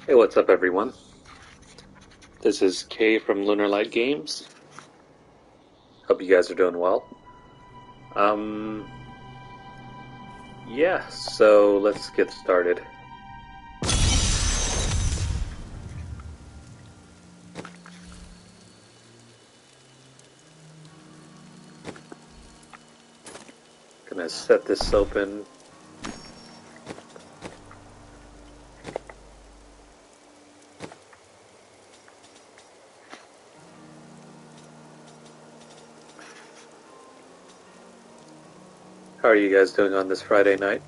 Hey, what's up, everyone? This is Kay from Lunarlight Games. Hope you guys are doing well. Yeah, so let's get started. Gonna set this open. How are you guys doing on this Friday night?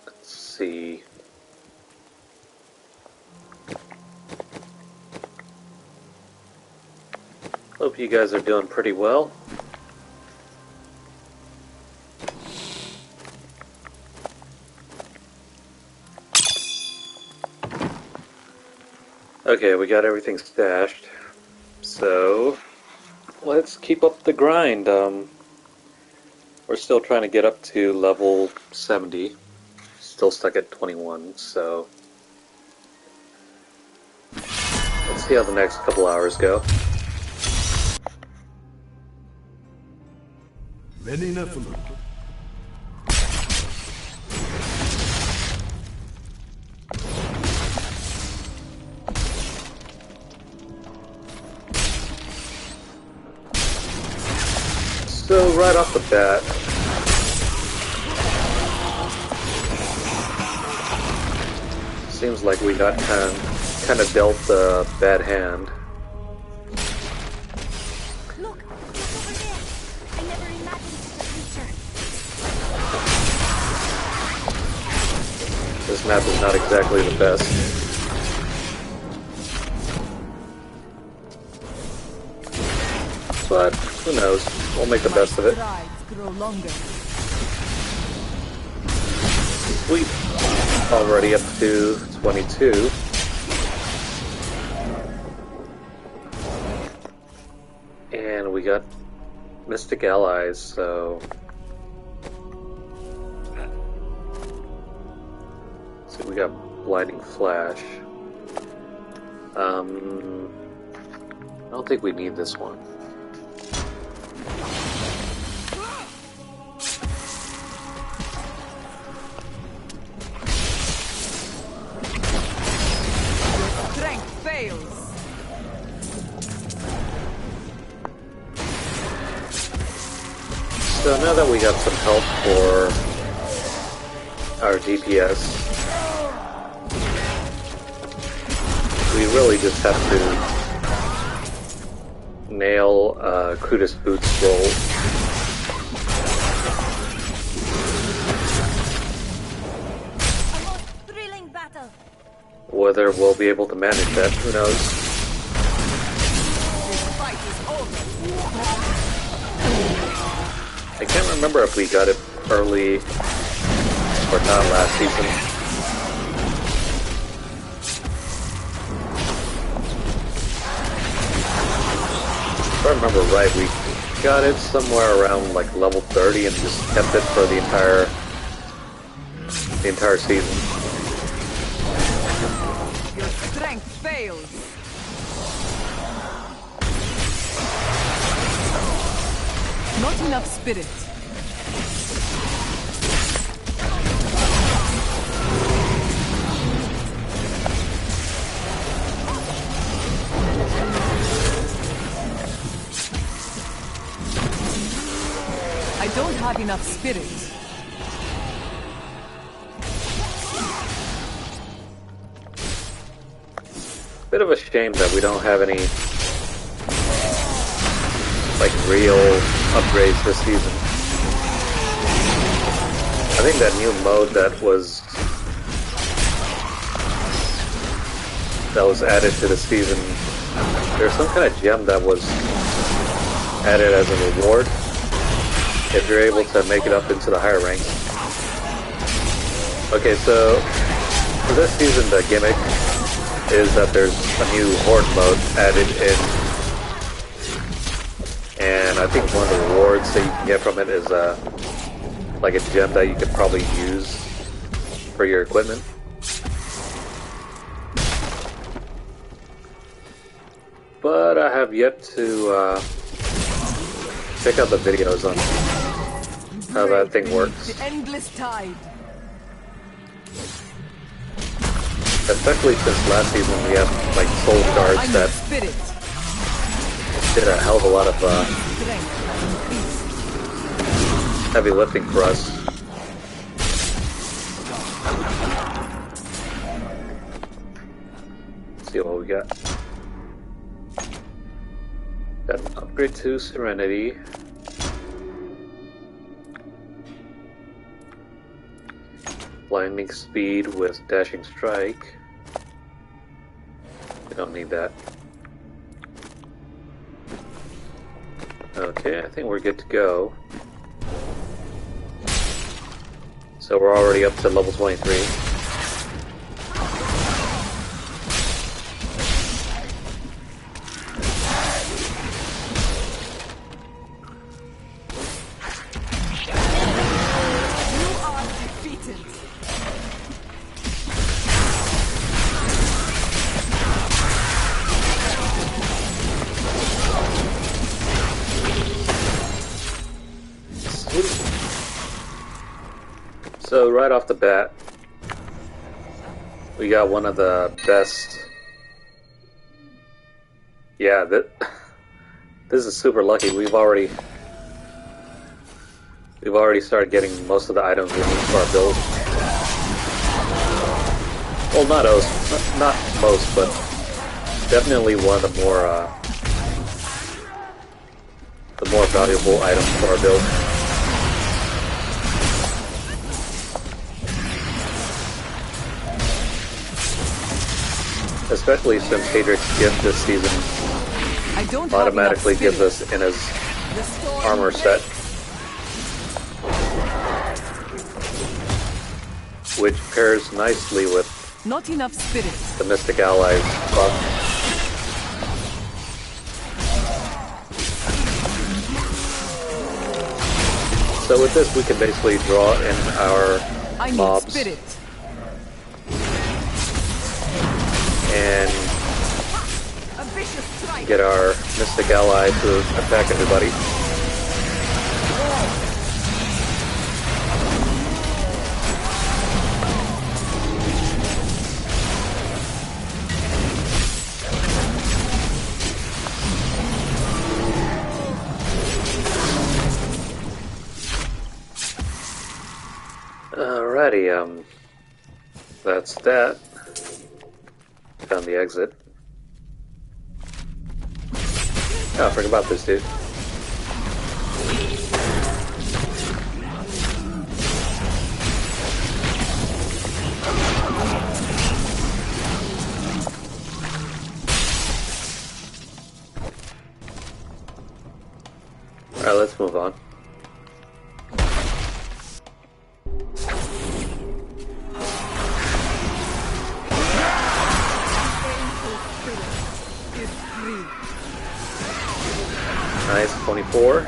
Let's see. Hope you guys are doing pretty well. Okay, we got everything stashed. So, let's keep up the grind. We're still trying to get up to level 70. Still stuck at 21, so let's see how the next couple hours go. So right off the bat, seems like we got kind of dealt a bad hand. Look, it's over there. I never imagined such a creature. This map is not exactly the best. But who knows? We'll make the best of it. Sweet. Already up to 22. And we got Mystic Allies, so... So we got Blinding Flash. I don't think we need this one. So now that we got some help for our DPS, we really just have to nail Crudus Boots roll. A most thrilling battle. Whether we'll be able to manage that, who knows? This fight is over. I can't remember if we got it early or not last season. If I remember right, we got it somewhere around like level 30 and just kept it for the entire season. Your strength fails. Not enough spirit. I don't have enough spirit. Bit of a shame that we don't have any like real upgrades this season. I think that new mode that was added to the season, there's some kind of gem that was added as a reward if you're able to make it up into the higher ranks. Okay, so for this season the gimmick is that there's a new horde mode added in And I think one of the rewards that you can get from it is like a gem that you could probably use for your equipment. But I have yet to check out the videos on how that thing works. The endless tide. Especially since last season we had like soul shards that did a hell of a lot of heavy lifting for us. Let's see what we got. Got an upgrade to Serenity. Blinding speed with dashing strike. We don't need that. Okay, I think we're good to go. So we're already up to level 23. So right off the bat, we got one of the best. Yeah, this is super lucky. We've already started getting most of the items we need for our build. Well, not most, but definitely one of the more valuable items for our build. Especially since Hadrick's gift this season automatically gives us in his armor set, which pairs nicely with not enough spirit. The Mystic Allies buff. So with this we can basically draw in our mobs. And get our Mystic Ally to attack everybody. Alrighty, that's that. Found the exit. Oh, I forgot about this dude. Alright, let's move on. Nice, 24.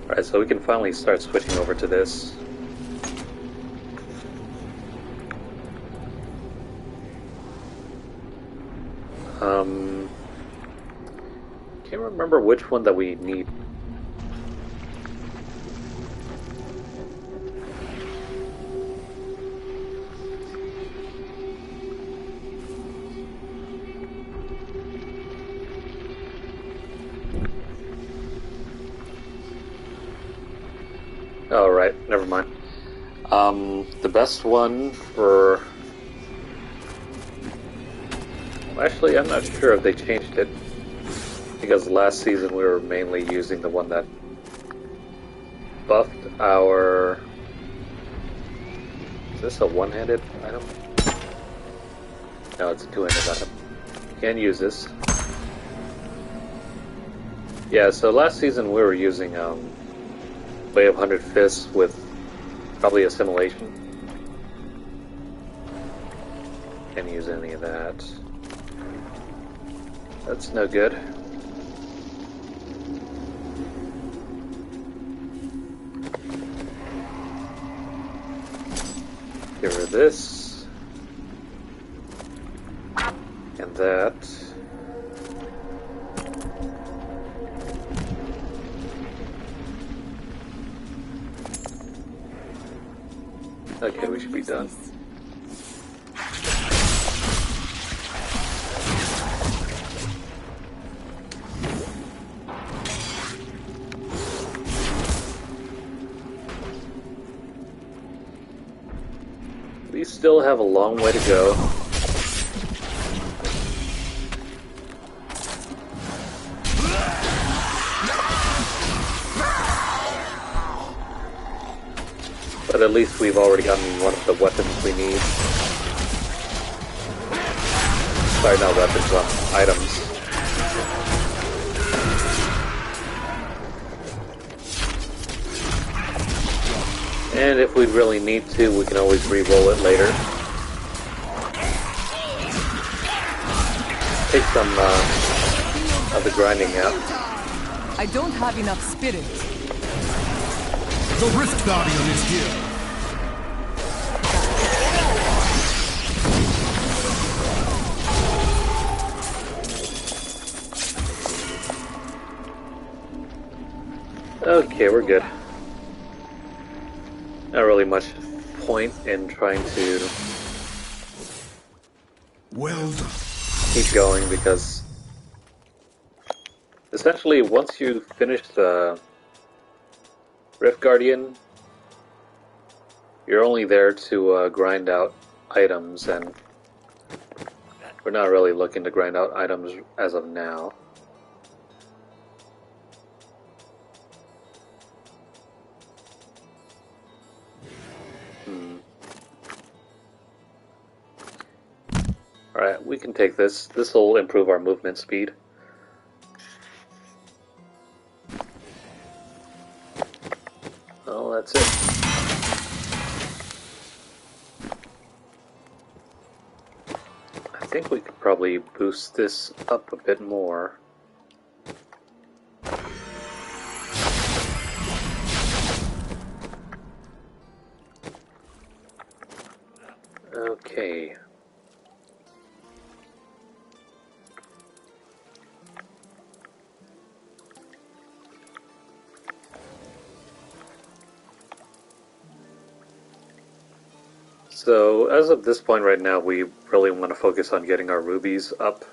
Alright, so we can finally start switching over to this. Can't remember which one that we need. Oh, right, never mind. The best one for... Well, actually, I'm not sure if they changed it, because last season we were mainly using the one that buffed our... Is this a one-handed item? No, it's a two-handed item. Can't use this. Yeah, so last season we were using Way of 100 Fists with probably Assimilation. Can't use any of that. That's no good. Get rid of this. And that. Okay, we should be done. We still have a long way to go. But at least we've already gotten one of the weapons we need. Sorry, not weapons, items. And if we really need to, we can always re-roll it later. Take some of the grinding out. I don't have enough spirit. The Rift Guardian is here. Okay, we're good. Not really much point in trying to Well done. keep going because essentially once you finish the Rift Guardian, you're only there to grind out items, and we're not really looking to grind out items as of now. Alright, we can take this. This will improve our movement speed. Well, that's it. I think we could probably boost this up a bit more. Okay. So, as of this point right now, we really want to focus on getting our rubies up.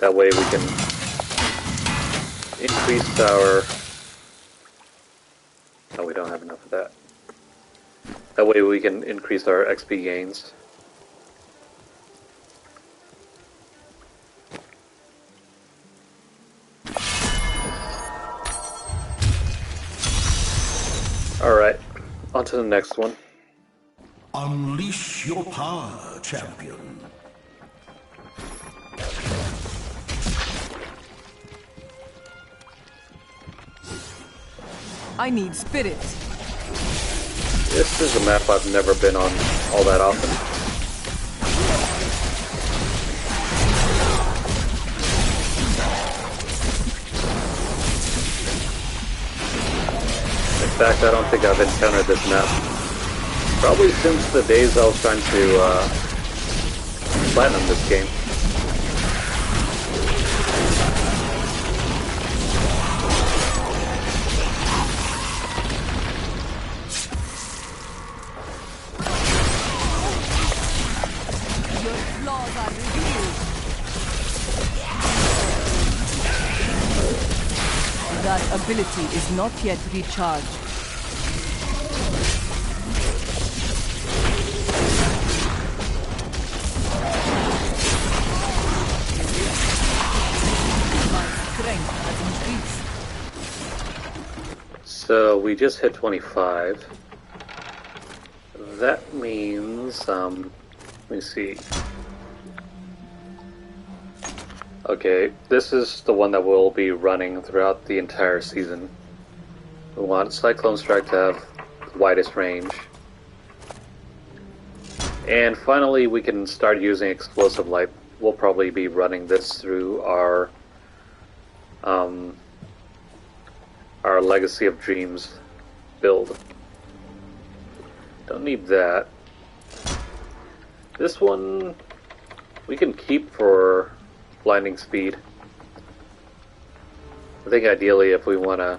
That way we can increase our... Oh, we don't have enough of that. That way we can increase our XP gains. Alright, on to the next one. Unleash your power, champion. I need spirit. This is a map I've never been on all that often. In fact, I don't think I've encountered this map probably since the days I was trying to platinum this game. Your flaws are revealed. That ability is not yet recharged. So we just hit 25. That means, let me see. Okay, this is the one that will be running throughout the entire season. We want Cyclone Strike to have the widest range. And finally we can start using Explosive Light we'll probably be running this through our Legacy of Dreams build. Don't need that. This one we can keep for blinding speed. I think ideally if we want to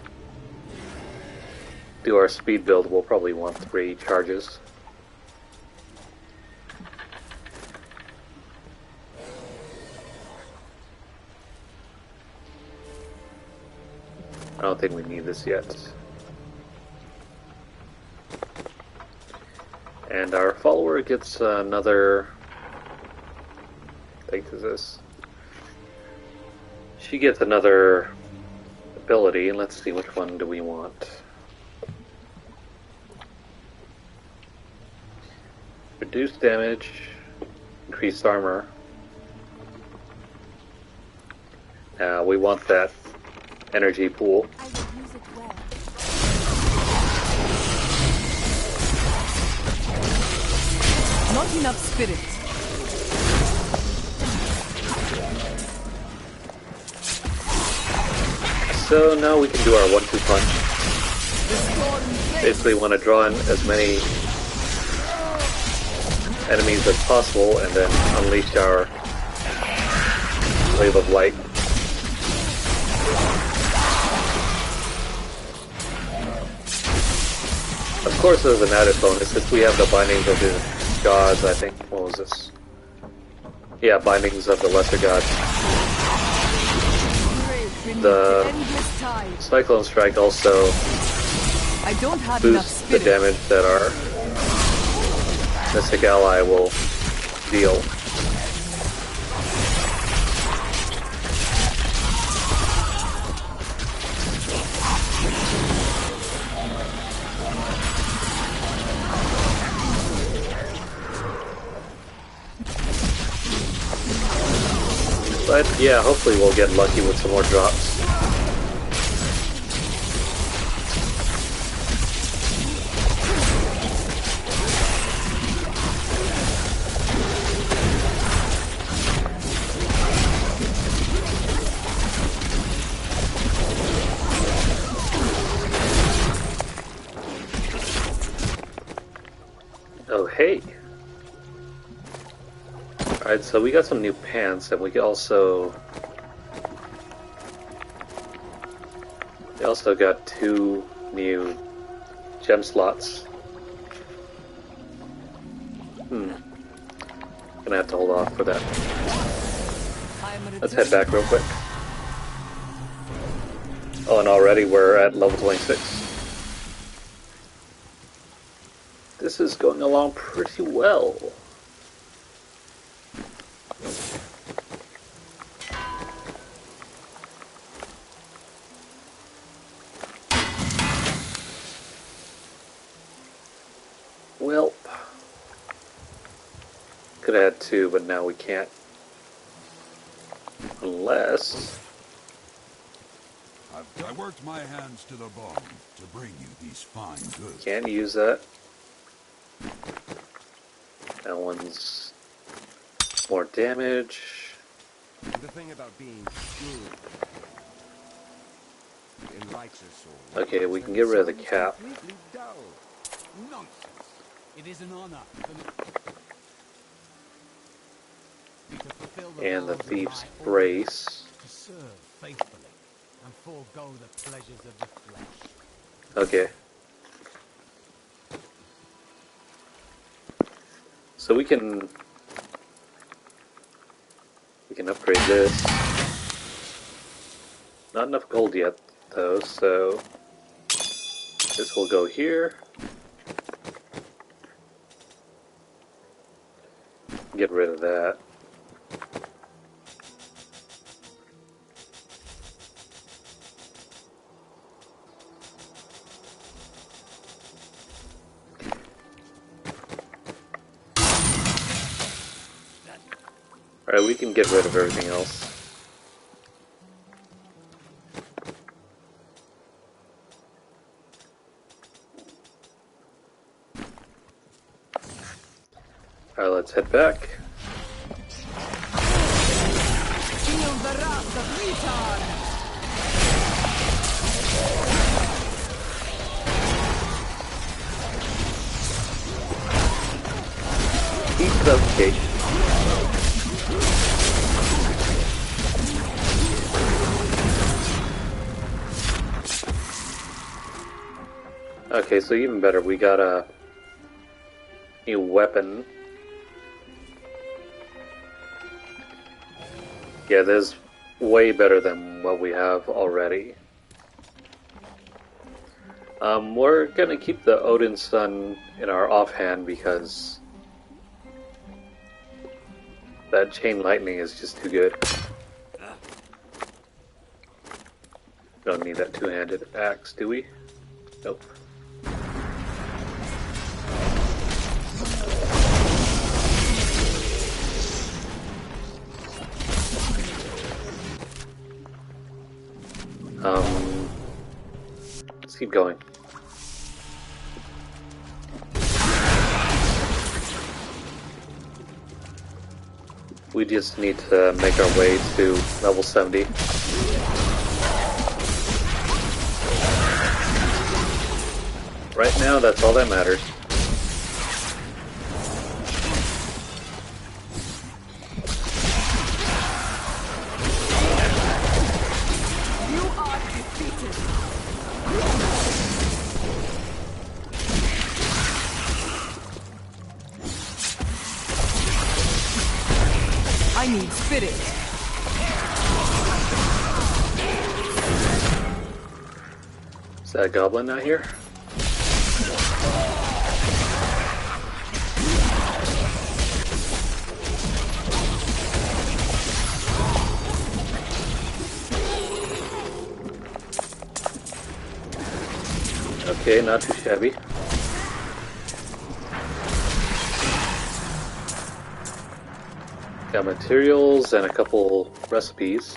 do our speed build, we'll probably want 3 charges. I don't think we need this yet. And our follower gets another... I think this is... She gets another ability. Let's see, which one do we want? Reduced damage, increased armor. We want that energy pool. I will use it well. Not enough spirit. So now we can do our 1-2 punch. Basically want to draw in as many enemies as possible and then unleash our wave of light. Of course, there's an added bonus if we have the bindings of the gods. I think, what was this? Yeah, bindings of the lesser gods. The Cyclone Strike also boosts the damage that our Mystic Ally will deal. But yeah, hopefully we'll get lucky with some more drops. Oh hey! Alright, so we got some new pants, and we also got 2 new gem slots. Gonna have to hold off for that. Let's head back real quick. Oh, and already we're at level 26. This is going along pretty well. Well, could have had 2, but now we can't. Unless... I worked my hands to the bone to bring you these fine goods. Can't use that. That one's more damage. The thing about being good enlightens us all. Okay, we can get rid of the cap. Nonsense. It is an honor And the Thief's Brace. to serve faithfully and forego the pleasures of the flesh. Okay. So we can upgrade this. Not enough gold yet though, so this will go here. Get rid of that. Alright, we can get rid of everything else. Alright, let's head back. the wrath of retard! Keep up, Kate. Okay, so even better, we got a new weapon. Yeah, this is way better than what we have already. We're gonna keep the Odin Sun in our offhand because that chain lightning is just too good. Don't need that two-handed axe, do we? Nope. Let's keep going. We just need to make our way to level 70. Right now, that's all that matters. You are defeated! I need spirit. Is that a goblin out here? Okay, not too shabby. Got materials and a couple recipes.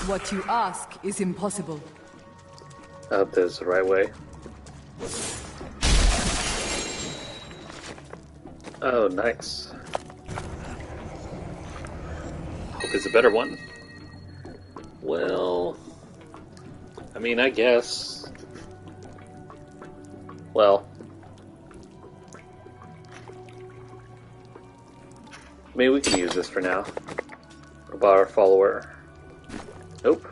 What you ask is impossible. I hope this is the right way. Oh, nice. Hope it's a better one. Well, I mean, I guess. Well, maybe we can use this for now. What about our follower? Nope.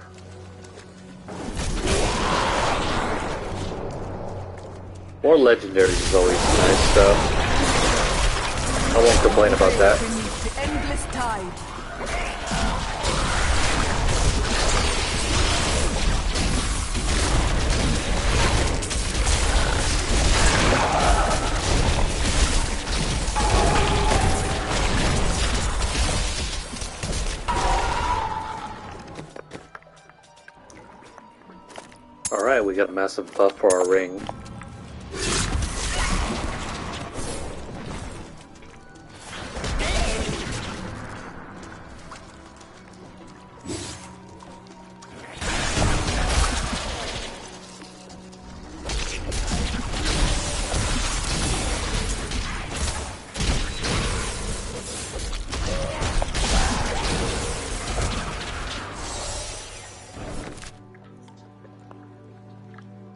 More legendaries is always nice, so I won't complain about that. Beneath the endless tide. Alright, we got a massive buff for our ring.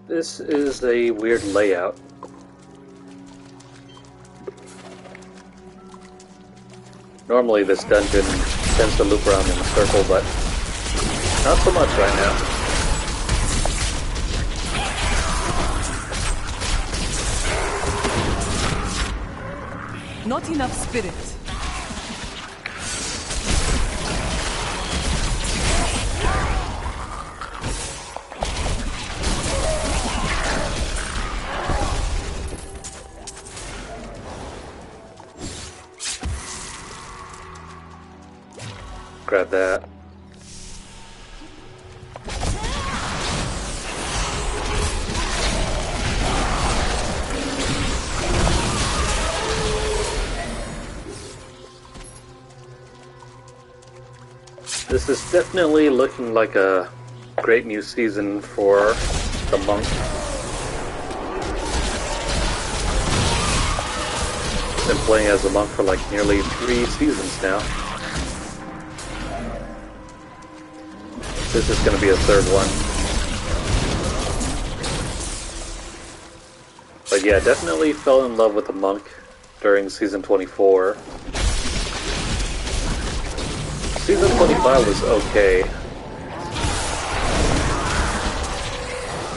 This is a weird layout. Normally this dungeon tends to loop around in a circle, but not so much right now. Not enough spirit. Grab that. This is definitely looking like a great new season for the monk. Been playing as a monk for like nearly 3 seasons now. This is going to be a third one. But yeah, definitely fell in love with the monk during season 24. Season 25 was okay.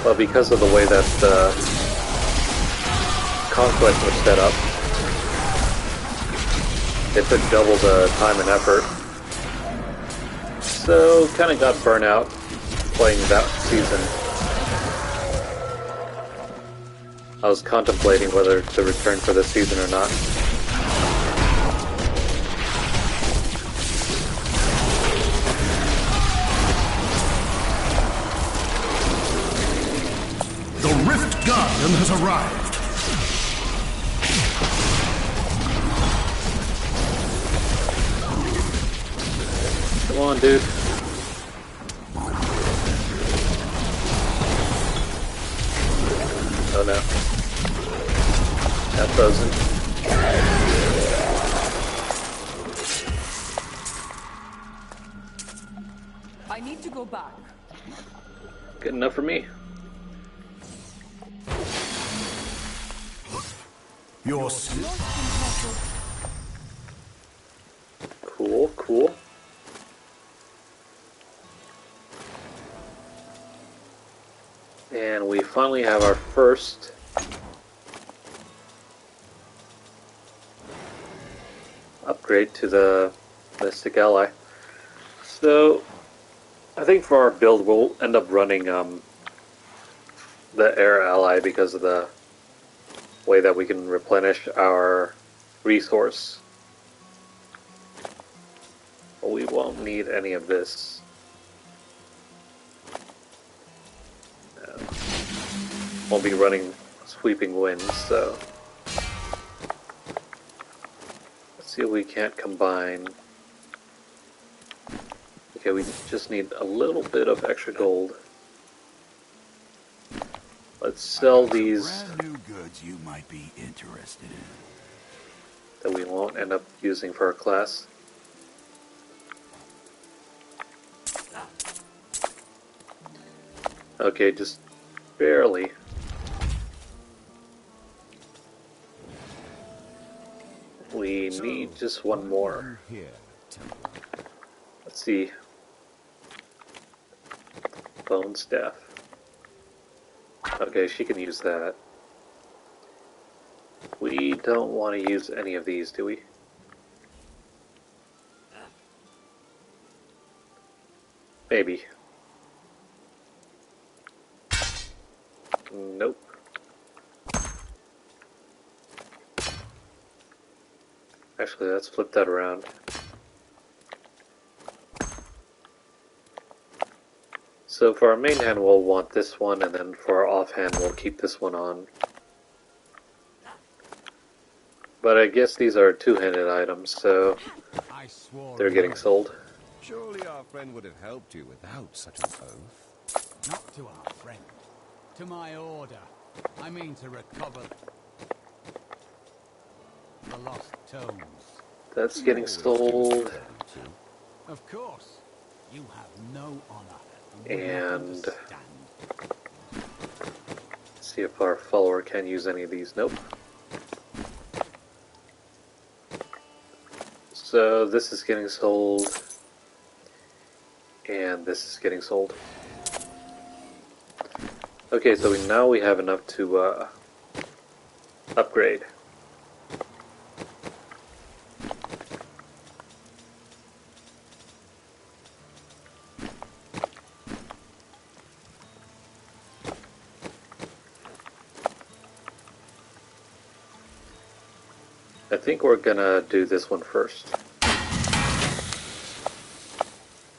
But because of the way that the conflict was set up, it took double the time and effort. So, kind of got burnt out playing that season. I was contemplating whether to return for this season or not. The Rift Guardian has arrived. Come on, dude. Oh no. Not frozen. I need to go back. Good enough for me. Your Cool, cool. And we finally have our first upgrade to the Mystic Ally. So, I think for our build we'll end up running the Air Ally because of the way that we can replenish our resource. But we won't need any of this. Won't be running Sweeping Winds, so let's see if we can't combine. Okay, we just need a little bit of extra gold. Let's sell these brand new goods you might be interested in. that we won't end up using for our class. Okay, just barely. We need just one more. Here, Let's see. Bone staff. Okay, she can use that. We don't want to use any of these, do we? Maybe. Nope. Actually, let's flip that around. So for our main hand, we'll want this one, and then for our offhand, we'll keep this one on. But I guess these are two-handed items, so I swore they're getting sold. Surely our friend would have helped you without such an oath. not to our friend, to my order. I mean to recover the lost tomes. That's getting sold. Of course, you have no honor. And see if our follower can use any of these. Nope. So this is getting sold, and this is getting sold. Okay, so now we have enough to upgrade. I think we're gonna do this one first.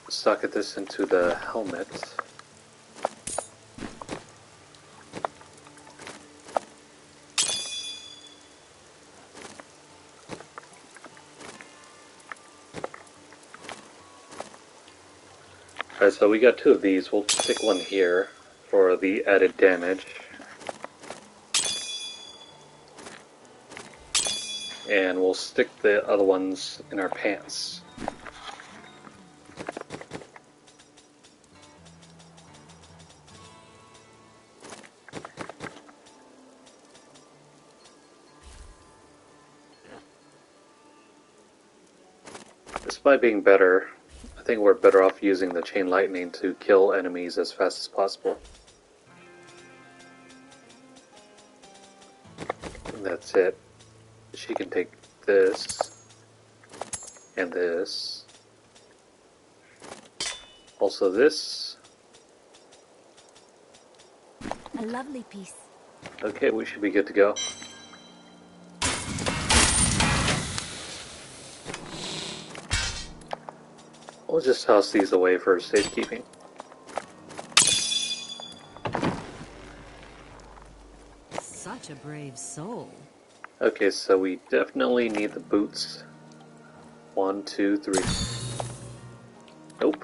Socket this into the helmet. Alright, so we got two of these. We'll stick one here for the added damage. and we'll stick the other ones in our pants. Despite being better, I think we're better off using the chain lightning to kill enemies as fast as possible. And that's it. She can take this and this. Also this. A lovely piece. Okay, we should be good to go. We'll just toss these away for safekeeping. Such a brave soul. Okay, so we definitely need the boots. 1, 2, 3. Nope.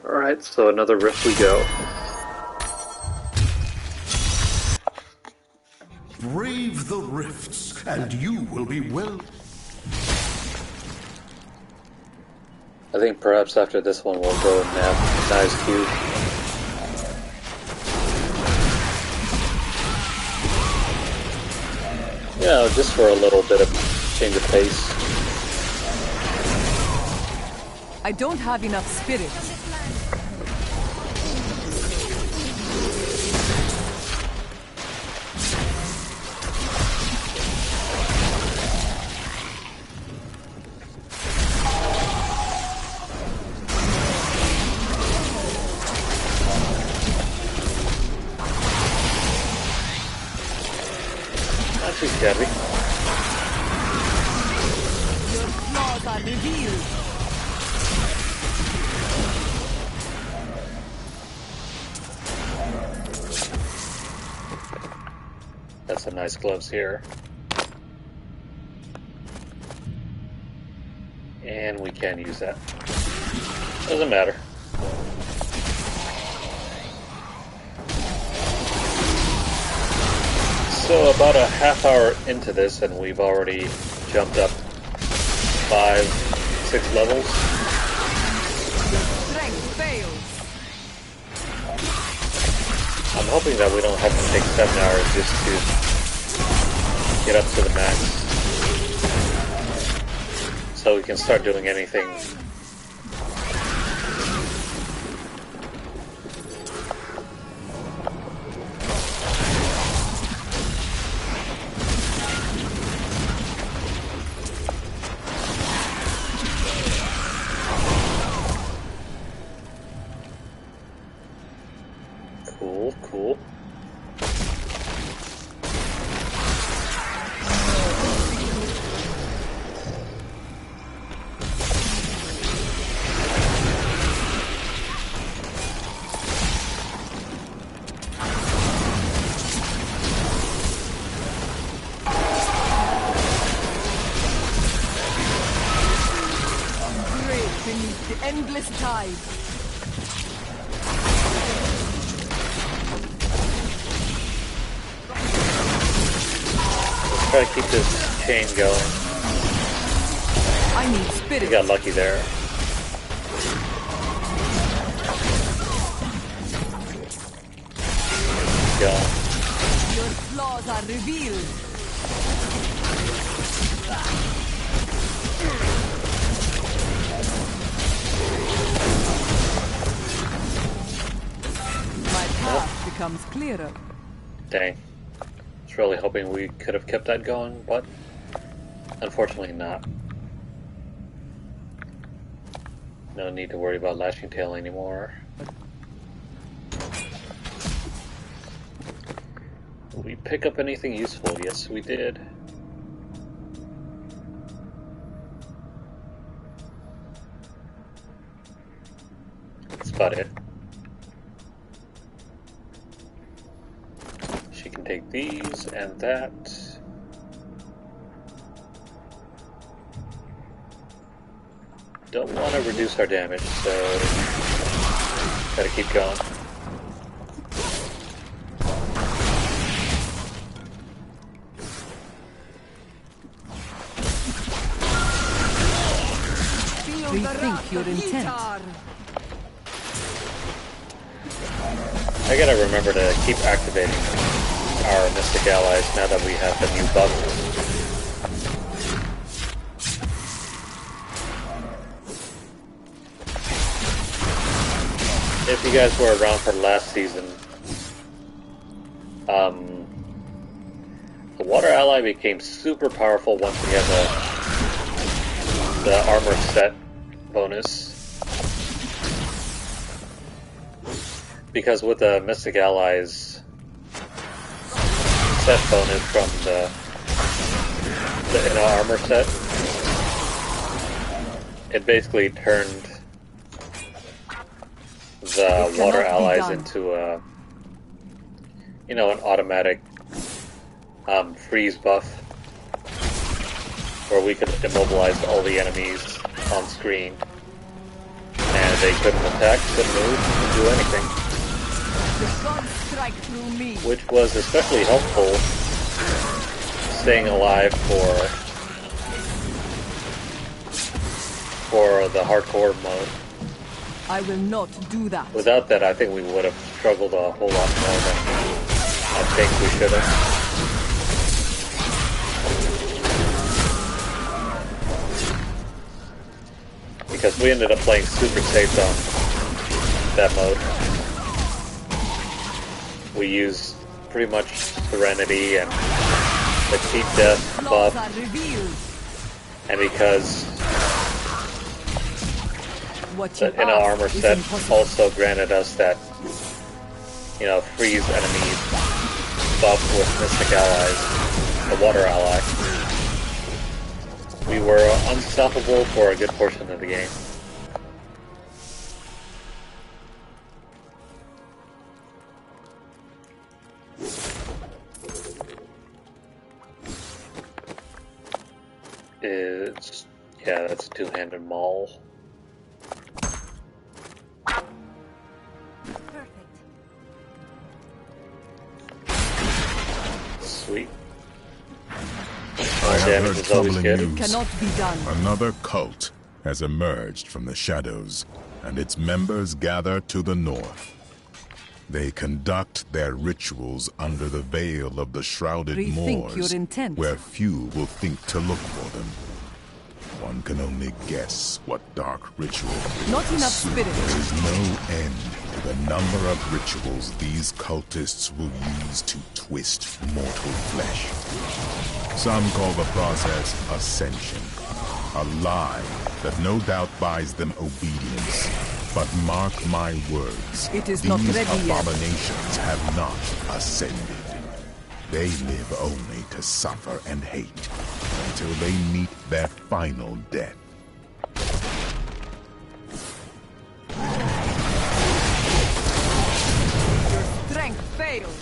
Alright, so another rift we go. Brave the rifts, and you will be well. I think perhaps after this one we'll go and nab Knives Cube. Yeah, just for a little bit of change of pace. I don't have enough spirit. Not too shabby. Your flaws are revealed. Got some nice gloves here. And we can use that. Doesn't matter. So about a half hour into this and we've already jumped up 5, 6 levels. Strength fails. I'm hoping that we don't have to take 7 hours just to get up to the max. So we can start doing anything. Cool. Great beneath the endless tide. Try to keep this chain going. I need We spirit. got lucky there. Go. Your flaws are revealed. My path becomes clearer. Dang. I was really hoping we could have kept that going, but unfortunately not. No need to worry about Lashing Tail anymore. Did we pick up anything useful? Yes, we did. That's about it. She can take these and that. don't want to reduce our damage, so gotta keep going. Rethink your intent. I gotta remember to keep activating our Mystic Allies now that we have the new buff. If you guys were around for last season, the Water Ally became super powerful once we had the armor set bonus. Because with the Mystic Allies set bonus from the inner armor set, it basically turned the Water Allies into a, an automatic freeze buff, where we could immobilize all the enemies on screen, and they couldn't attack, couldn't move, couldn't do anything. The gods strike through me. Which was especially helpful staying alive for the hardcore mode. I will not do that. Without that, I think we would have struggled a whole lot more than I think we should have. Because we ended up playing super safe on that mode. We used pretty much Serenity and the Cheat Death buff. And because the inner armor set also granted us that, freeze enemies buff with Mystic Allies, the Water Ally. We were unstoppable for a good portion of the game. That's a two-handed maul. Perfect. Sweet. I have heard troubling news. It cannot be done. Another cult has emerged from the shadows, and its members gather to the north. They conduct their rituals under the veil of the shrouded Rethink your moors, intent. where few will think to look for them. One can only guess what dark ritual. Not enough spirit. There is no end to the number of rituals these cultists will use to twist mortal flesh. Some call the process ascension, a lie that no doubt buys them obedience. But mark my words, It is these not ready yet. abominations have not ascended. They live only to suffer and hate until they meet their final death. Your strength fails.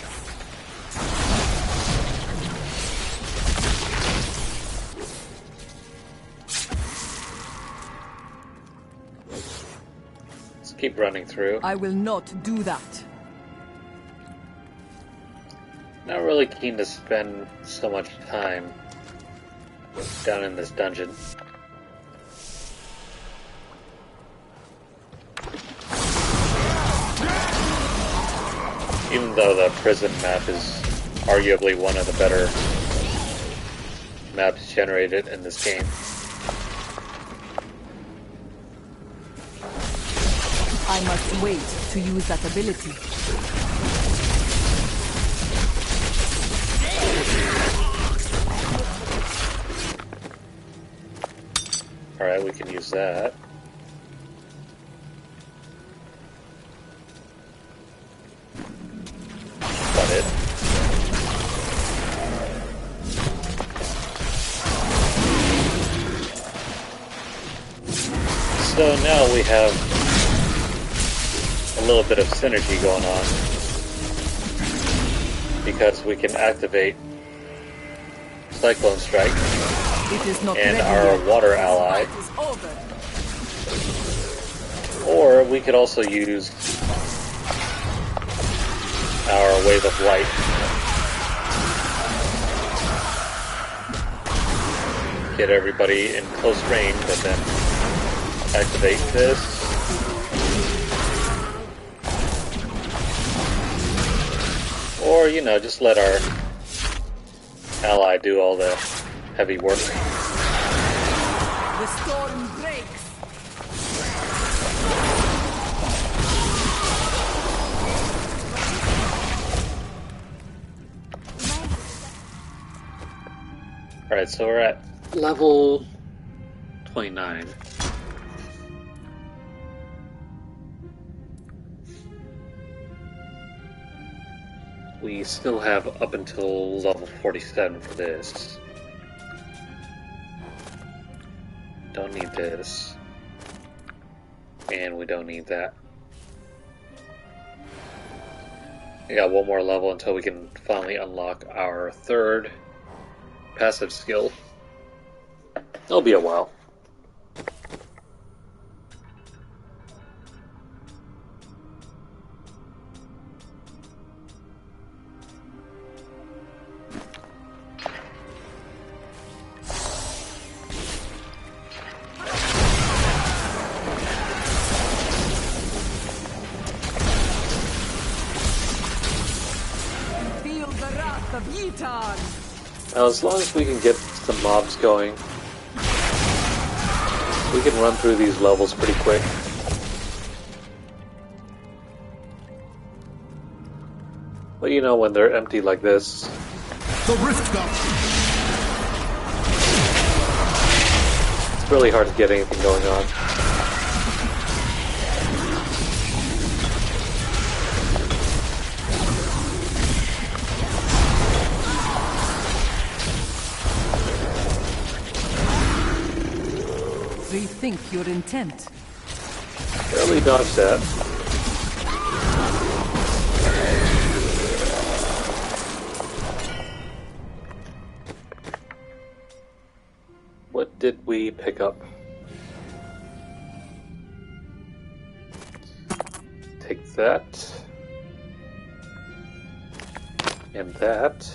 Let's keep running through. I will not do that. Not really keen to spend so much time down in this dungeon. Even though the prison map is arguably one of the better maps generated in this game. I must wait to use that ability. Alright, we can use that. Got it. So now we have a little bit of synergy going on, because we can activate Cyclone Strike It is not and ready our yet. Water Ally Fight is over. Or we could also use our wave of light. Get everybody in close range and then activate this. Or, you know, just let our ally do all the heavy work. The storm breaks. Alright, so we're at level 29. We still have up until level 47 for this. Don't need this. And we don't need that. We got one more level until we can finally unlock our third passive skill. It'll be a while. Feel the wrath of Yitan. Now, as long as we can get some mobs going, we can run through these levels pretty quick. But you know, when they're empty like this, The Rift Gap! it's really hard to get anything going on. Rethink your intent. Barely dodged that. What did we pick up? Take that. And that.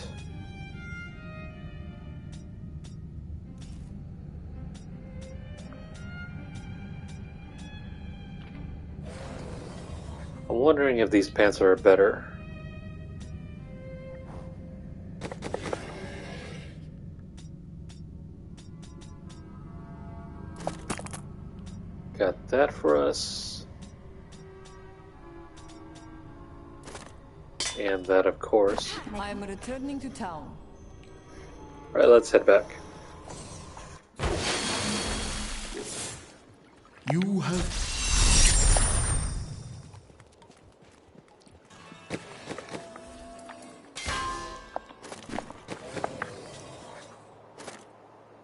I'm wondering if these pants are better. Got that for us. And that, of course. I am returning to town. Alright, let's head back. You have...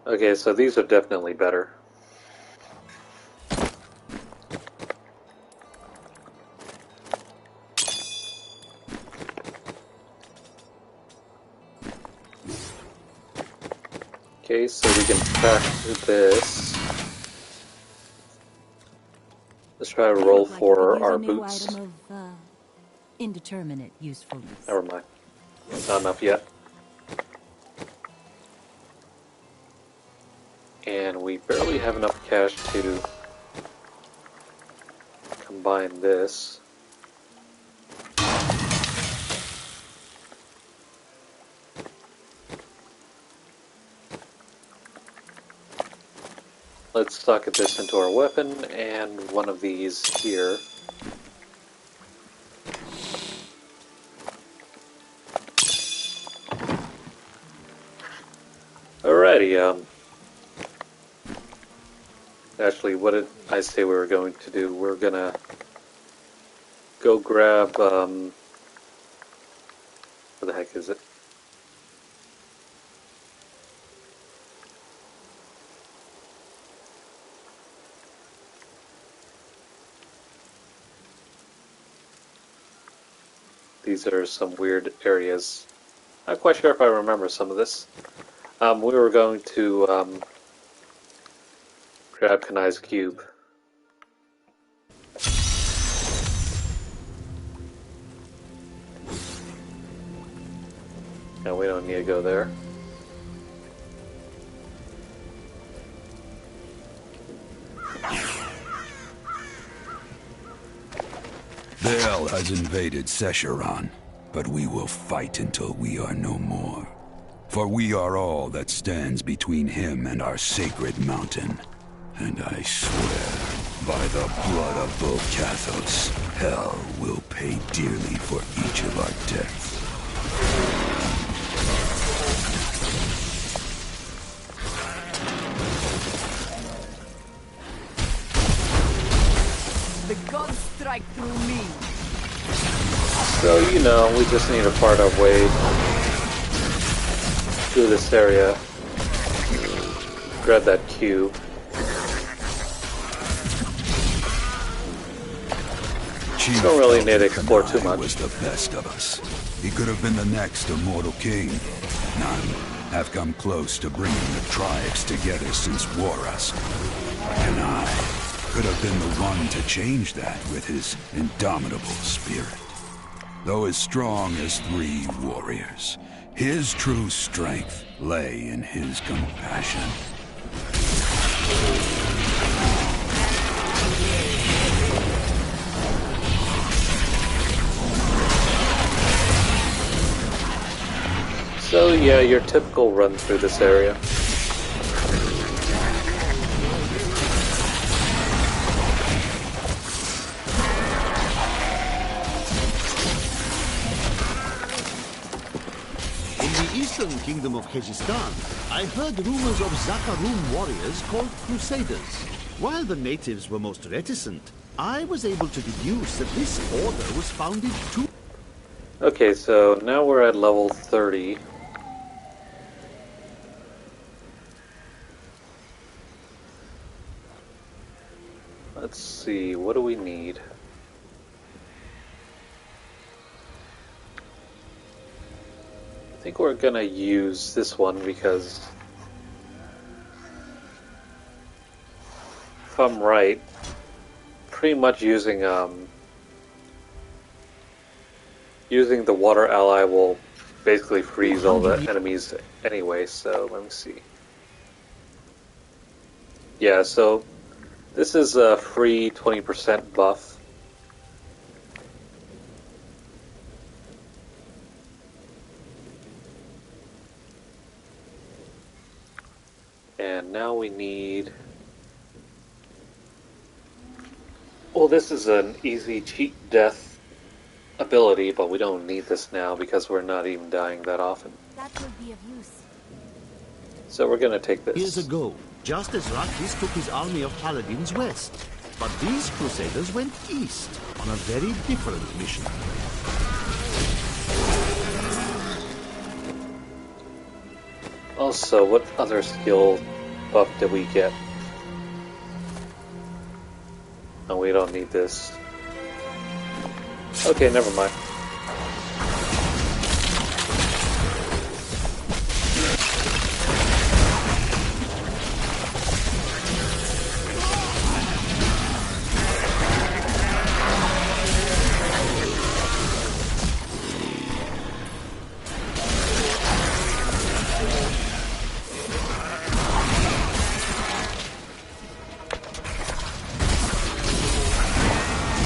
Okay, so these are definitely better. Okay, so we can pack this. Let's try to roll Like for use our a new boots. item of indeterminate usefulness. Never mind. Not enough yet. And we barely have enough cash to combine this. Let's socket this into our weapon and one of these here. Alrighty, actually, what did I say we were going to do? We're gonna go grab, where the heck is it? These are some weird areas. Not quite sure if I remember some of this. We were going to grab Kanai's cube. And we don't need to go there. Baal has invaded Sescheron, but we will fight until we are no more. For we are all that stands between him and our sacred mountain. And I swear, by the blood of Volcathos, hell will pay dearly for each of our deaths. The gods strike through me. So, you know, we just need to part our way through this area. Grab that cube. Chief Don't really need to explore too much. was the best of us. He could have been the next immortal king. None have come close to bringing the tribes together since Warus. And I could have been the one to change that with his indomitable spirit. Though as strong as 3 warriors, his true strength lay in his compassion. So yeah, your typical run through this area. In the eastern kingdom of Khejistan, I heard rumors of Zakarum warriors called Crusaders. While the natives were most reticent, I was able to deduce that this order was founded to... Okay, so now we're at level 30. Let's see, what do we need? I think we're gonna use this one because if I'm right, pretty much using using the water ally will basically freeze all the enemies anyway, so let me see. Yeah, so this is a free 20% buff. And now we need... Well, this is an easy cheat death ability, but we don't need this now because we're not even dying that often. That would be of use. So we're gonna take this. Years ago, just as Rakis took his army of paladins west. But these crusaders went east on a very different mission. Also, what other skill buff did we get? No, we don't need this. Okay, never mind.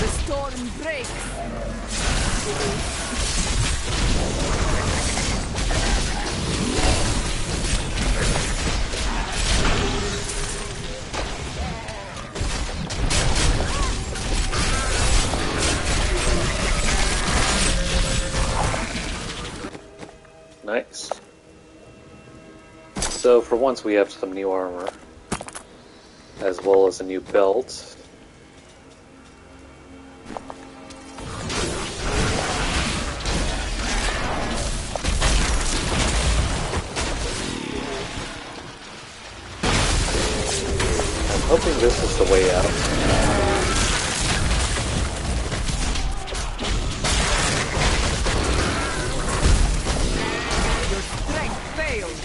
The storm breaks. Nice. So for once we have some new armor, as well as a new belt. I'm hoping this is the way out. Your strength fails.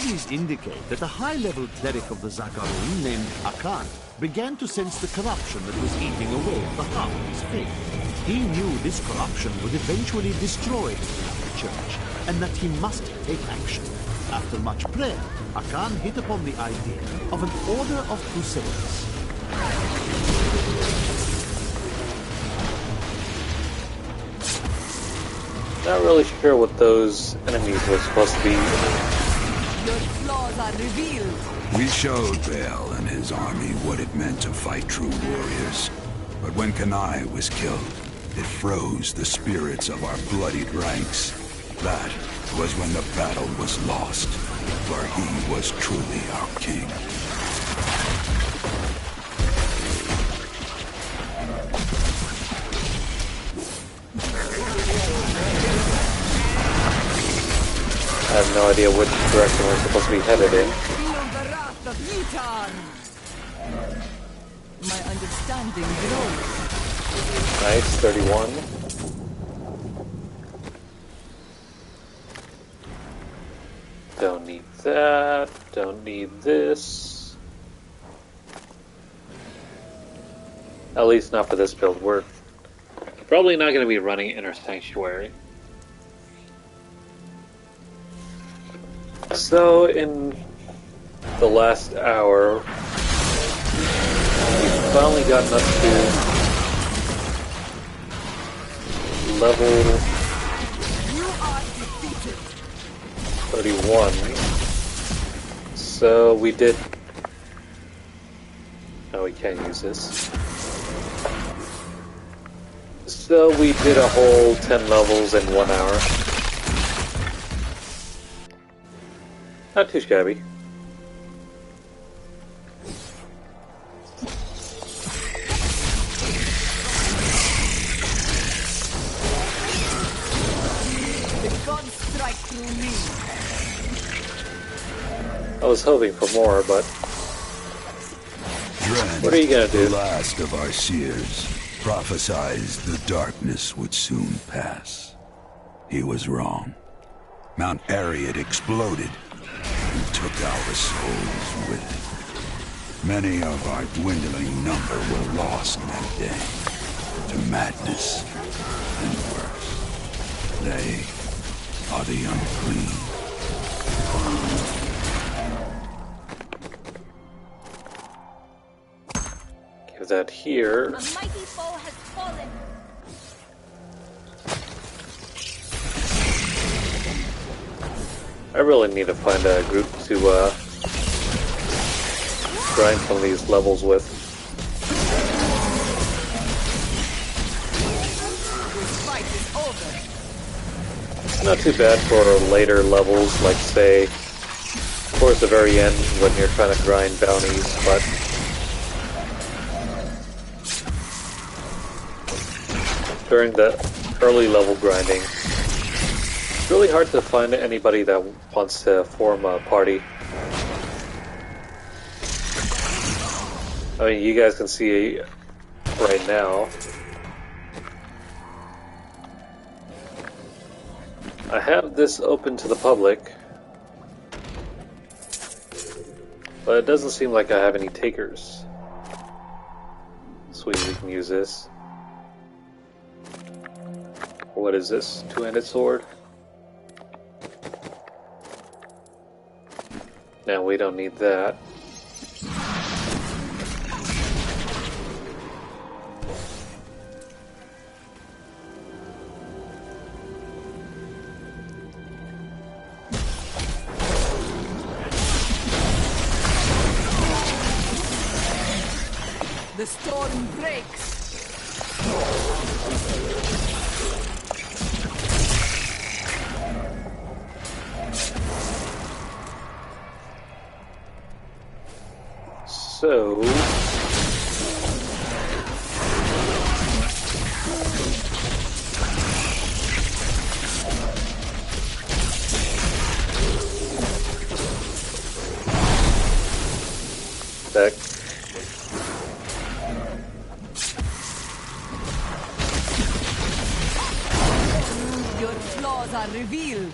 studies indicate that a high-level cleric of the Zakarum named Akan began to sense the corruption that was eating away at the heart of his faith. He knew this corruption would eventually destroy the Catholic Church, and that he must take action. After much prayer, Akan hit upon the idea of an order of crusaders. Not really sure what those enemies were supposed to be. Your flaws are revealed. We showed Baal and his army what it meant to fight true warriors. But when Kanai was killed, it froze the spirits of our bloodied ranks. That was when the battle was lost, for he was truly our king. I have no idea which direction we're supposed to be headed in. Feel the wrath of Yitar. My understanding grows. Nice, 31. Don't need that. Don't need this. At least not for this build. We're probably not going to be running Inner Sanctuary. So, in the last hour, we've finally gotten up to level 31. So we did... No, we can't use this. So we did a whole 10 levels in 1 hour. Not too shabby. The gods strike through me. I was hoping for more, but Dren, what are you gonna do? the last of our seers, prophesied the darkness would soon pass. He was wrong. Mount Ariad exploded and took our souls with it. Many of our dwindling number were lost that day to madness and worse. They are the unclean. Give that here. A mighty foe has fallen. I really need to find a group to grind some of these levels with. This fight is over. Not too bad for later levels, like say towards the very end when you're trying to grind bounties, but during the early level grinding, it's really hard to find anybody that wants to form a party. I mean, you guys can see right now. I have this open to the public, but it doesn't seem like I have any takers. Sweet, we can use this. What is this? Two-handed sword? No, we don't need that. The storm breaks. So... Back. Your flaws are revealed.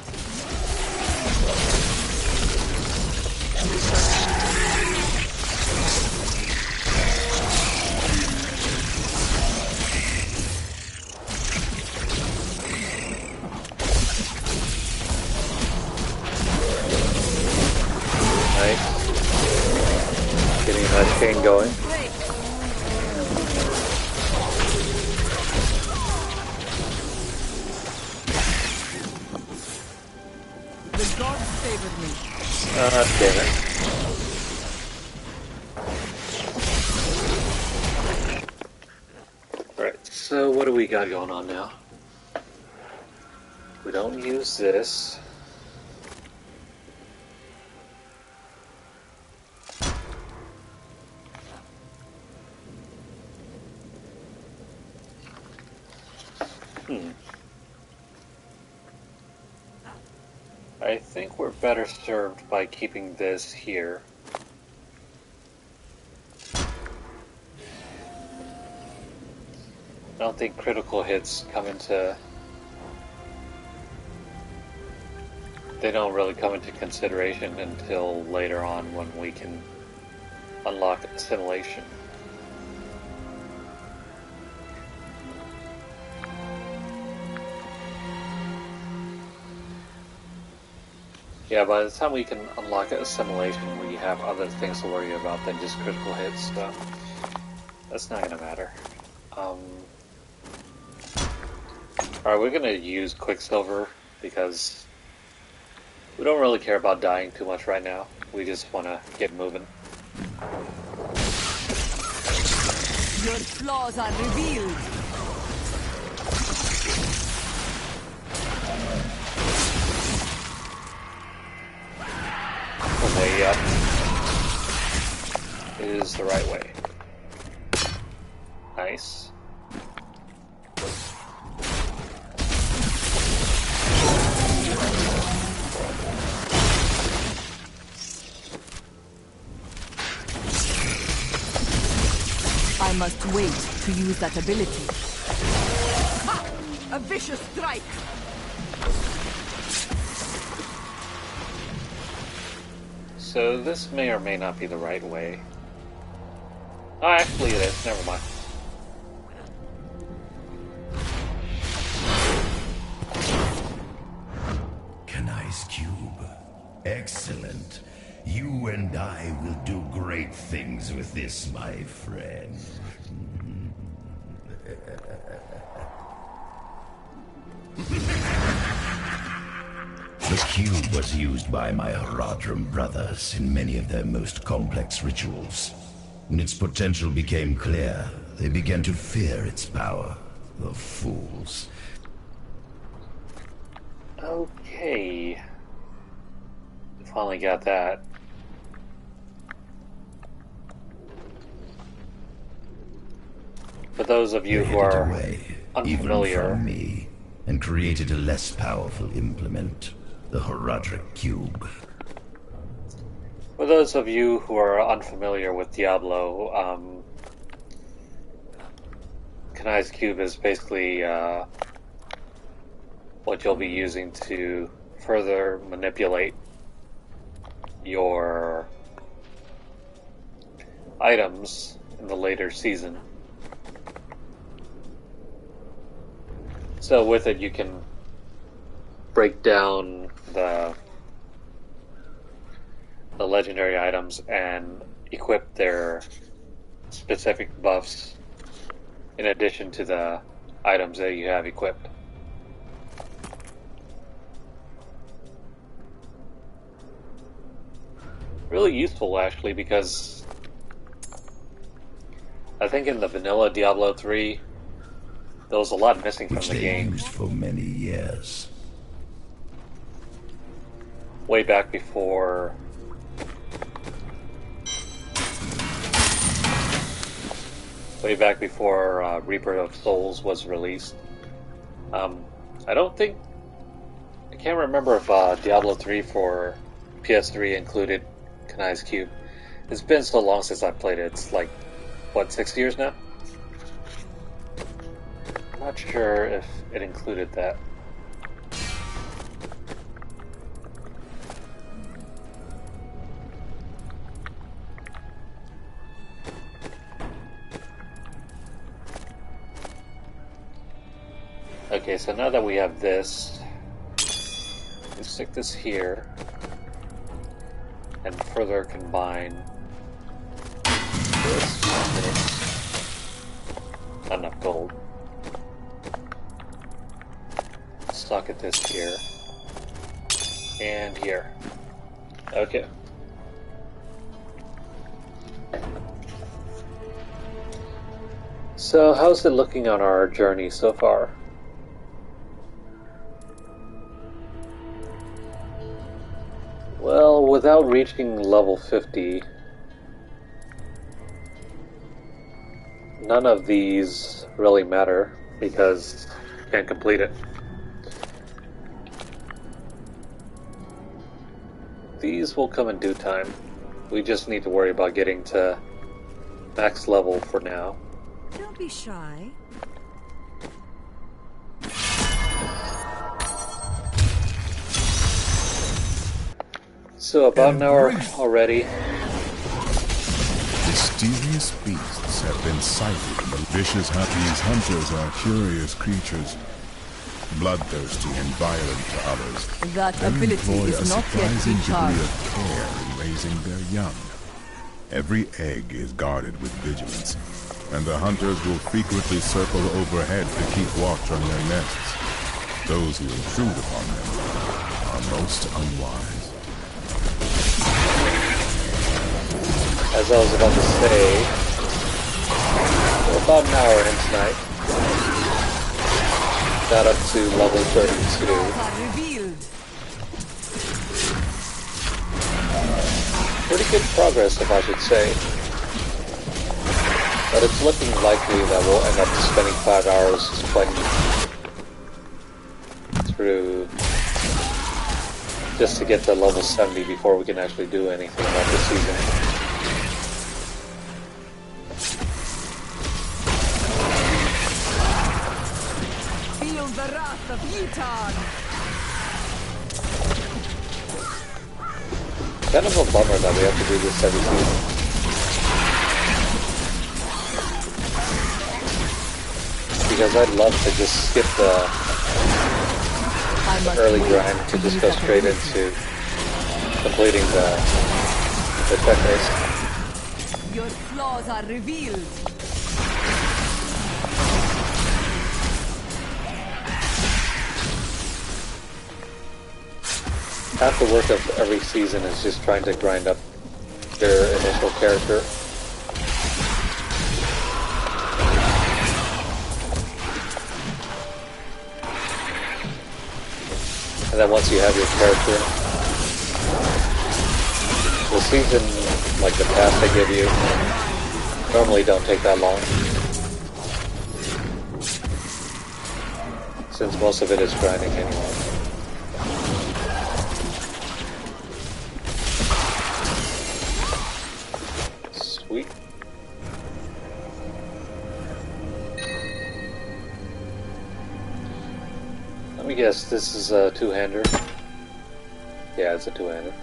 that chain going. The gods favored me. Damn it. Alright, so what do we got going on now? We don't use this. I think we're better served by keeping this here. I don't think critical hits come into... They don't really come into consideration until later on when we can unlock assimilation. Yeah, by the time we can unlock assimilation, we have other things to worry about than just critical hits, so that's not gonna matter. Alright, we're gonna use Quicksilver because we don't really care about dying too much right now. We just wanna get moving. Your flaws are revealed. The way up is the right way. Nice. I must wait to use that ability. Ha! A vicious strike! So this may or may not be the right way. Oh, actually it is. Never mind. Ice Cube. Excellent. You and I will do great things with this, my friend. The cube was used by my Haradrim brothers in many of their most complex rituals. When its potential became clear, they began to fear its power. The fools. Okay. Finally got that. For those of you who are unfamiliar, even from me, and created a less powerful implement, the Haradrim Cube. For those of you who are unfamiliar with Diablo, Kanai's Cube is basically what you'll be using to further manipulate your items in the later season. So with it you can break down the legendary items and equip their specific buffs in addition to the items that you have equipped. Really useful actually, because I think in the vanilla Diablo 3 there was a lot missing from the game. Used for many years. Way back before Reaper of Souls was released. I can't remember if Diablo 3 for PS3 included Kanai's Cube. It's been so long since I played it. It's like, what, 6 years now? I'm not sure if it included that. Okay, so now that we have this, we stick this here and further combine this. Not enough gold. Socket this here. And here. Okay. So, how's it looking on our journey so far? Well, without reaching level 50, none of these really matter because you can't complete it. These will come in due time. We just need to worry about getting to max level for now. Don't be shy. So about an hour already. Mysterious beasts have been sighted. Vicious these hunters are curious creatures, bloodthirsty and violent to others. That They ability employ is a not yet surprising degree recharged. of care in raising their young. Every egg is guarded with vigilance, and the hunters will frequently circle overhead to keep watch on their nests. Those who intrude upon them are most unwise. As I was about to say, we're about an hour in tonight. Got up to level 32. Revealed. Pretty good progress, if I should say. But it's looking likely that we'll end up spending 5 hours just playing through just to get to level 70 before we can actually do anything about this season. Feel the wrath of Yutan. Kind of a bummer that we have to do this every season. Because I'd love to just skip the early grind to just go straight into completing the checklist. Your flaws are revealed. Half the work of every season is just trying to grind up their initial character. And then once you have your character, the season, like the path they give you, normally don't take that long. Since most of it is grinding anyway. Sweet. Let me guess, this is a two-hander? Yeah, it's a two-hander.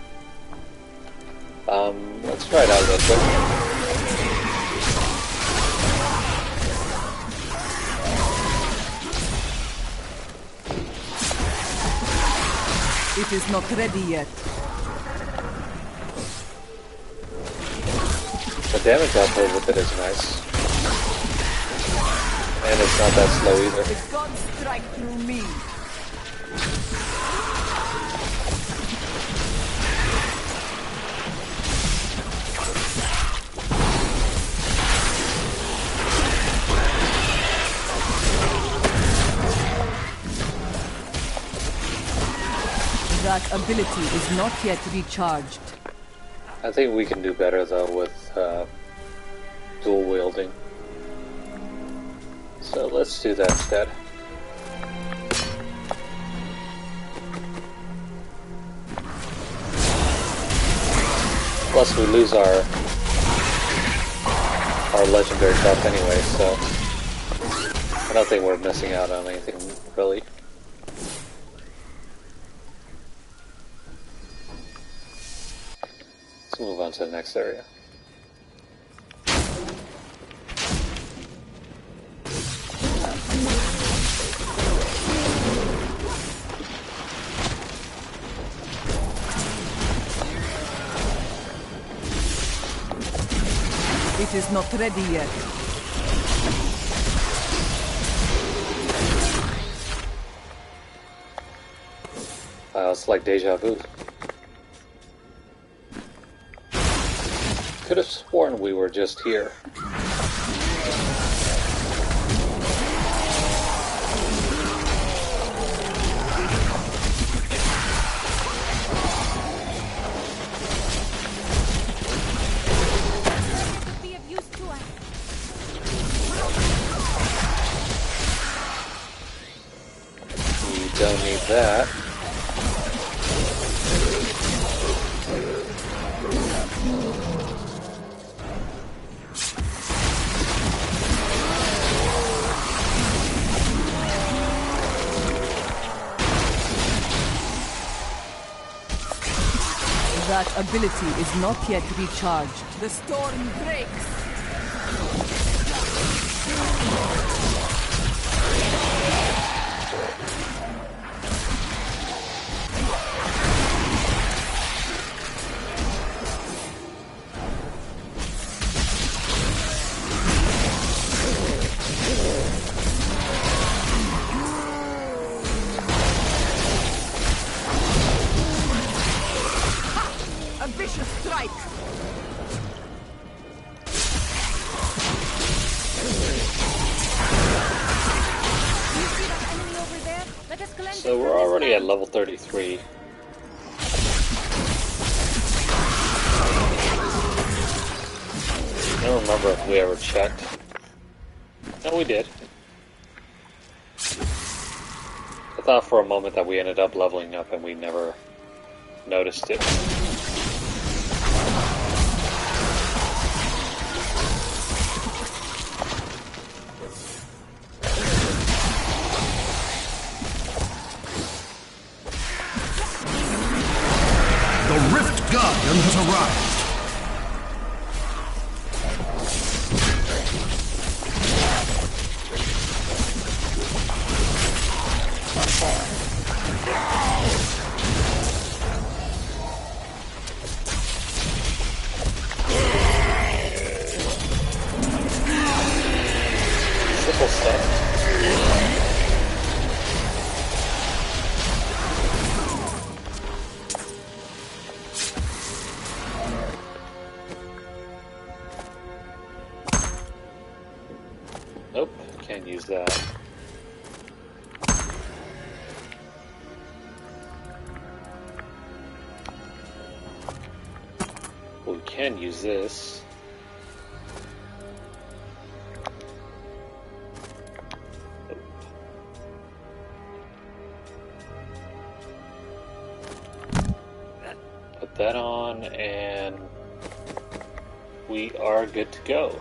Let's try it out real quick. It is not ready yet. The damage output with it is nice. And it's not that slow either. The gods strike through me. That ability is not yet recharged. I think we can do better though with dual wielding. So let's do that instead. Plus we lose our legendary buff anyway, so I don't think we're missing out on anything really. Let's move on to the next area. It is not ready yet. It's like deja vu. Could have sworn we were just here. Be of use to us. We don't need that. That ability is not yet recharged. The storm breaks. A vicious strike. Do you see that enemy over there? Let us cleanse So it we're from this already at land. level 33. I don't remember if we ever checked. No, we did. I thought for a moment that we ended up leveling up and we never noticed it. The Rift Guardian has arrived. Simple stuff. Nope, can't use that. Well, we can use this. Nope. Put that on, and we are good to go.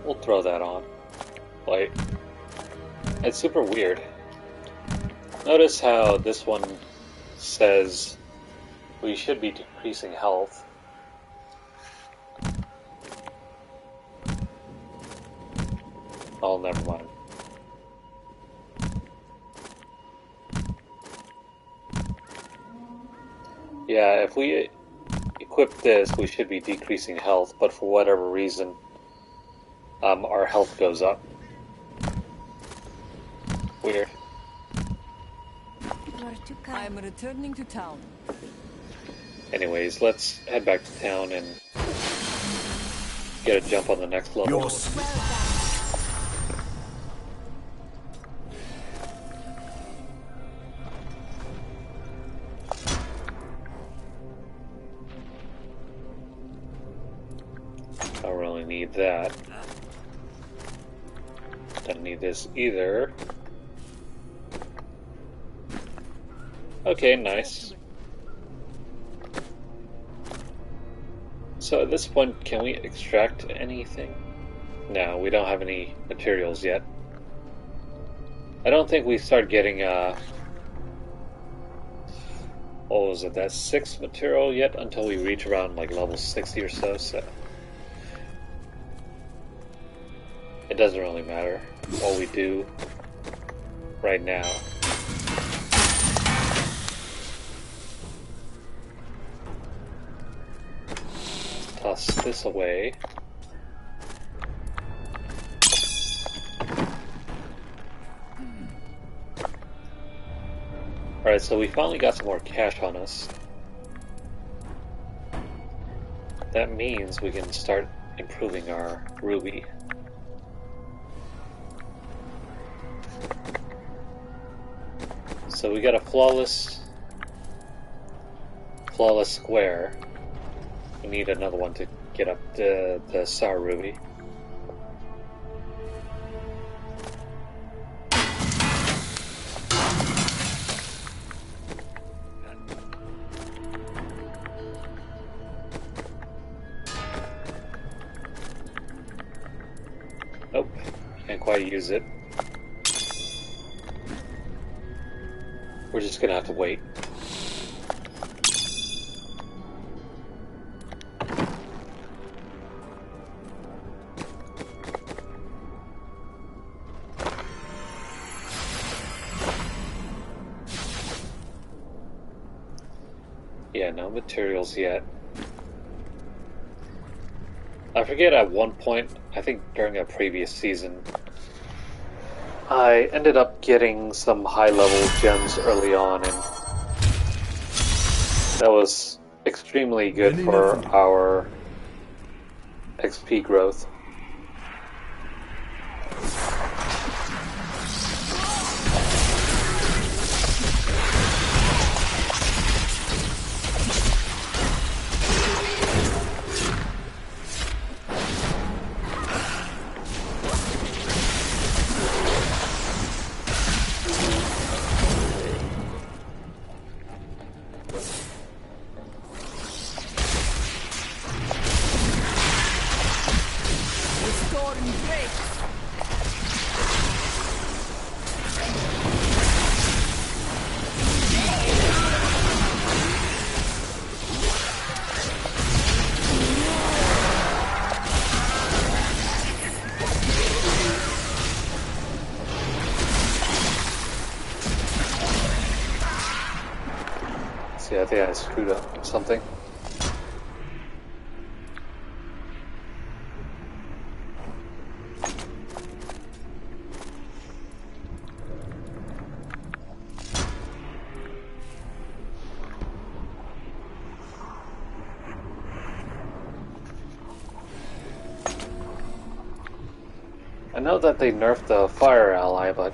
We'll throw that on. Like, it's super weird. Notice how this one says we should be decreasing health. Oh, never mind. Yeah, if we equip this, we should be decreasing health, but for whatever reason, our health goes up. Weird. You are too kind. I'm returning to town. Anyways, let's head back to town and get a jump on the next level. Well done. Don't really need that. Don't need this either. Okay, nice. So at this point, can we extract anything? No, we don't have any materials yet. I don't think we start getting Oh, is it that 6th material yet until we reach around like level 60 or so, so it doesn't really matter what we do right now. Toss this away. Alright, so we finally got some more cash on us. That means we can start improving our ruby. So we got a flawless square. We need another one to get up the Star Ruby. Nope, can't quite use it. We're just gonna have to wait. Yeah, no materials yet. I forget at one point, I think during a previous season, I ended up getting some high-level gems early on, and that was extremely good for our XP growth. See, I think I screwed up something. I know that they nerfed the fire ally, but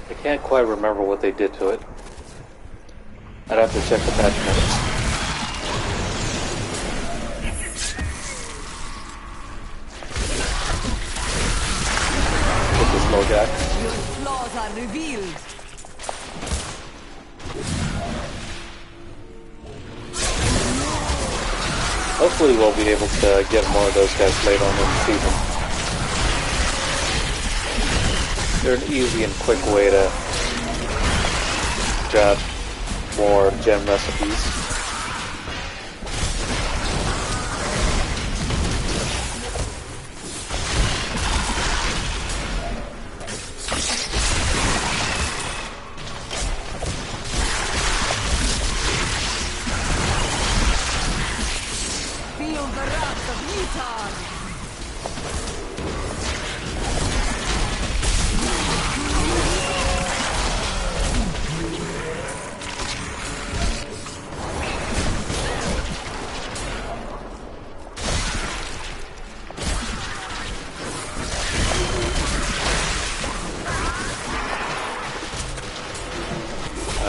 I can't quite remember what they did to it. I'd have to check the patch notes. Get this low jack. Your flaws are revealed. Hopefully we'll be able to get more of those guys later on in the season. They're an easy and quick way to grab more gem recipes. Feel the wrath of Utah.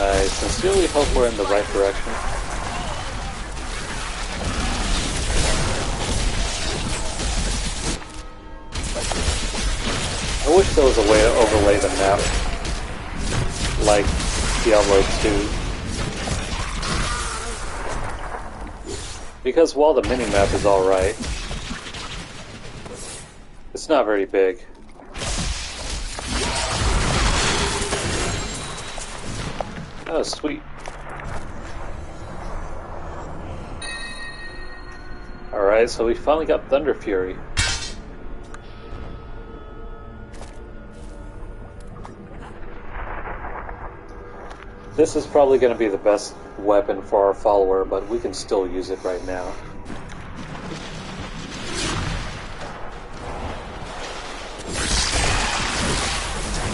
I sincerely hope we're in the right direction. I wish there was a way to overlay the map like Diablo 2. Because while the mini-map is alright, it's not very big. Oh, sweet. Alright, so we finally got Thunder Fury. This is probably going to be the best weapon for our follower, but we can still use it right now.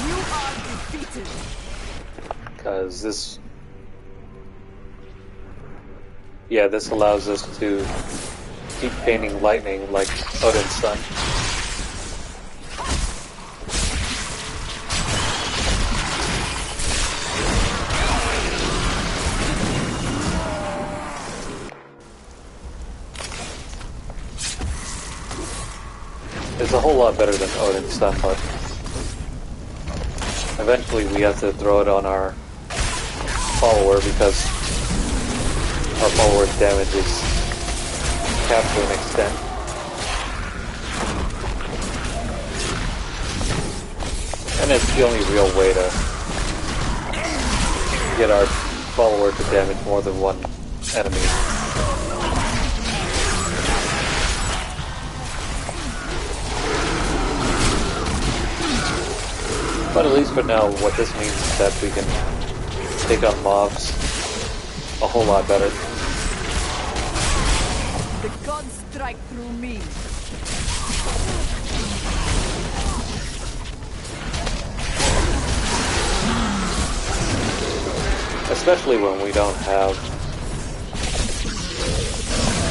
You are defeated. Because this... Yeah, this allows us to keep painting lightning like Odin's son. It's a whole lot better than Odin's son, but eventually we have to throw it on our follower because our follower's damage is capped to an extent. And it's the only real way to get our follower to damage more than one enemy. But at least for now, what this means is that we can take on mobs a whole lot better. The gods strike through me. Especially when we don't have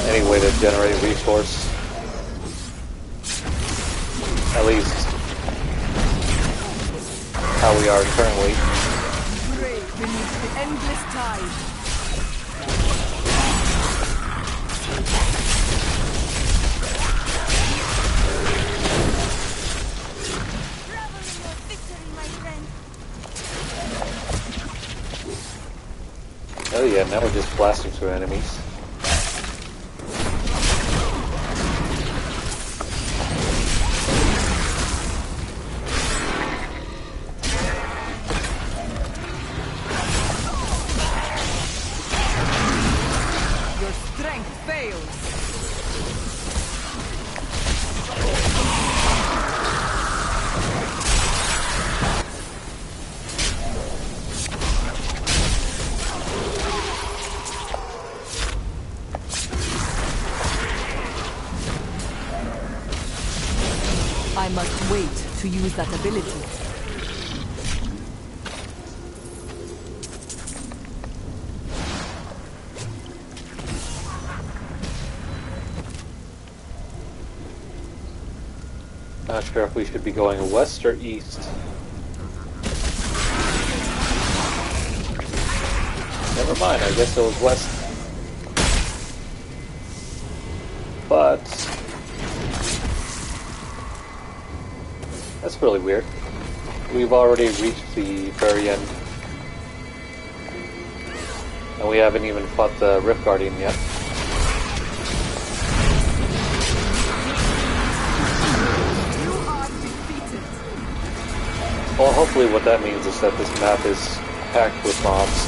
any way to generate resource. At least how we are currently. Pray beneath the endless tide. Revel in your victory, my friend. Oh yeah, now we're just blasting through enemies. I must wait to use that ability. Not sure if we should be going west or east. Never mind, I guess it was west. But that's really weird. We've already reached the very end. And we haven't even fought the Rift Guardian yet. Well, hopefully what that means is that this map is packed with mobs.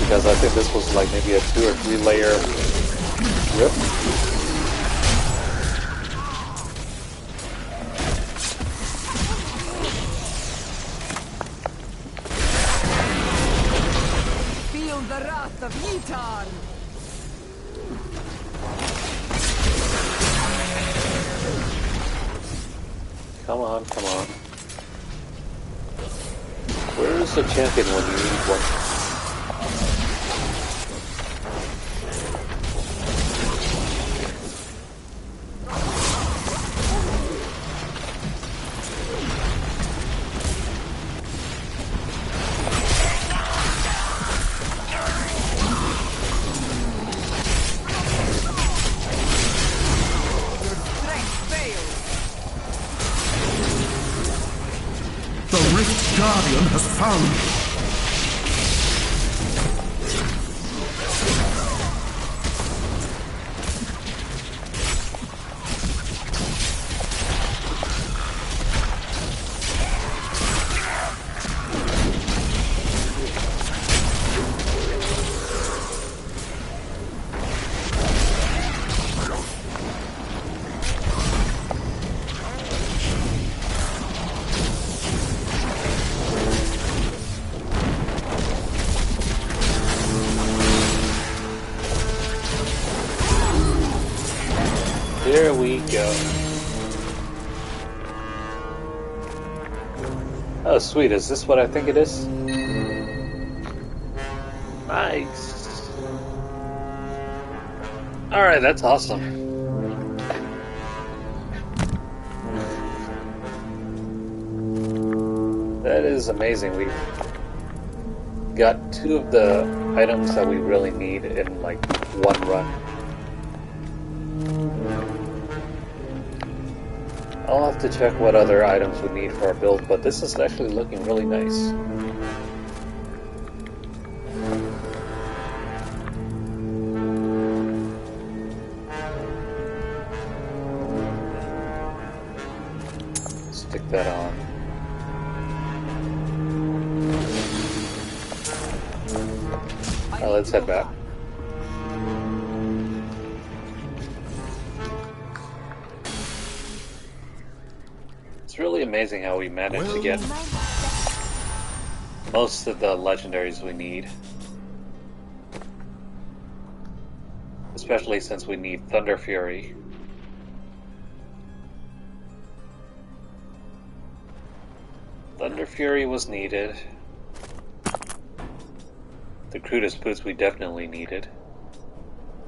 Because I think this was like maybe a 2 or 3 layer rift. Feel the wrath of Yitar! Come on, come on. Where's the champion when you need one? The Rift Guardian has found me. Here we go. Oh, sweet. Is this what I think it is? Nice. Alright, that's awesome. That is amazing. We got 2 of the items that we really need in like one run. I'll have to check what other items we need for our build, but this is actually looking really nice. Stick that on. Now let's head back. It's really amazing how we managed to get most of the legendaries we need. Especially since we need Thunder Fury. Thunder Fury was needed. The crudest boots we definitely needed.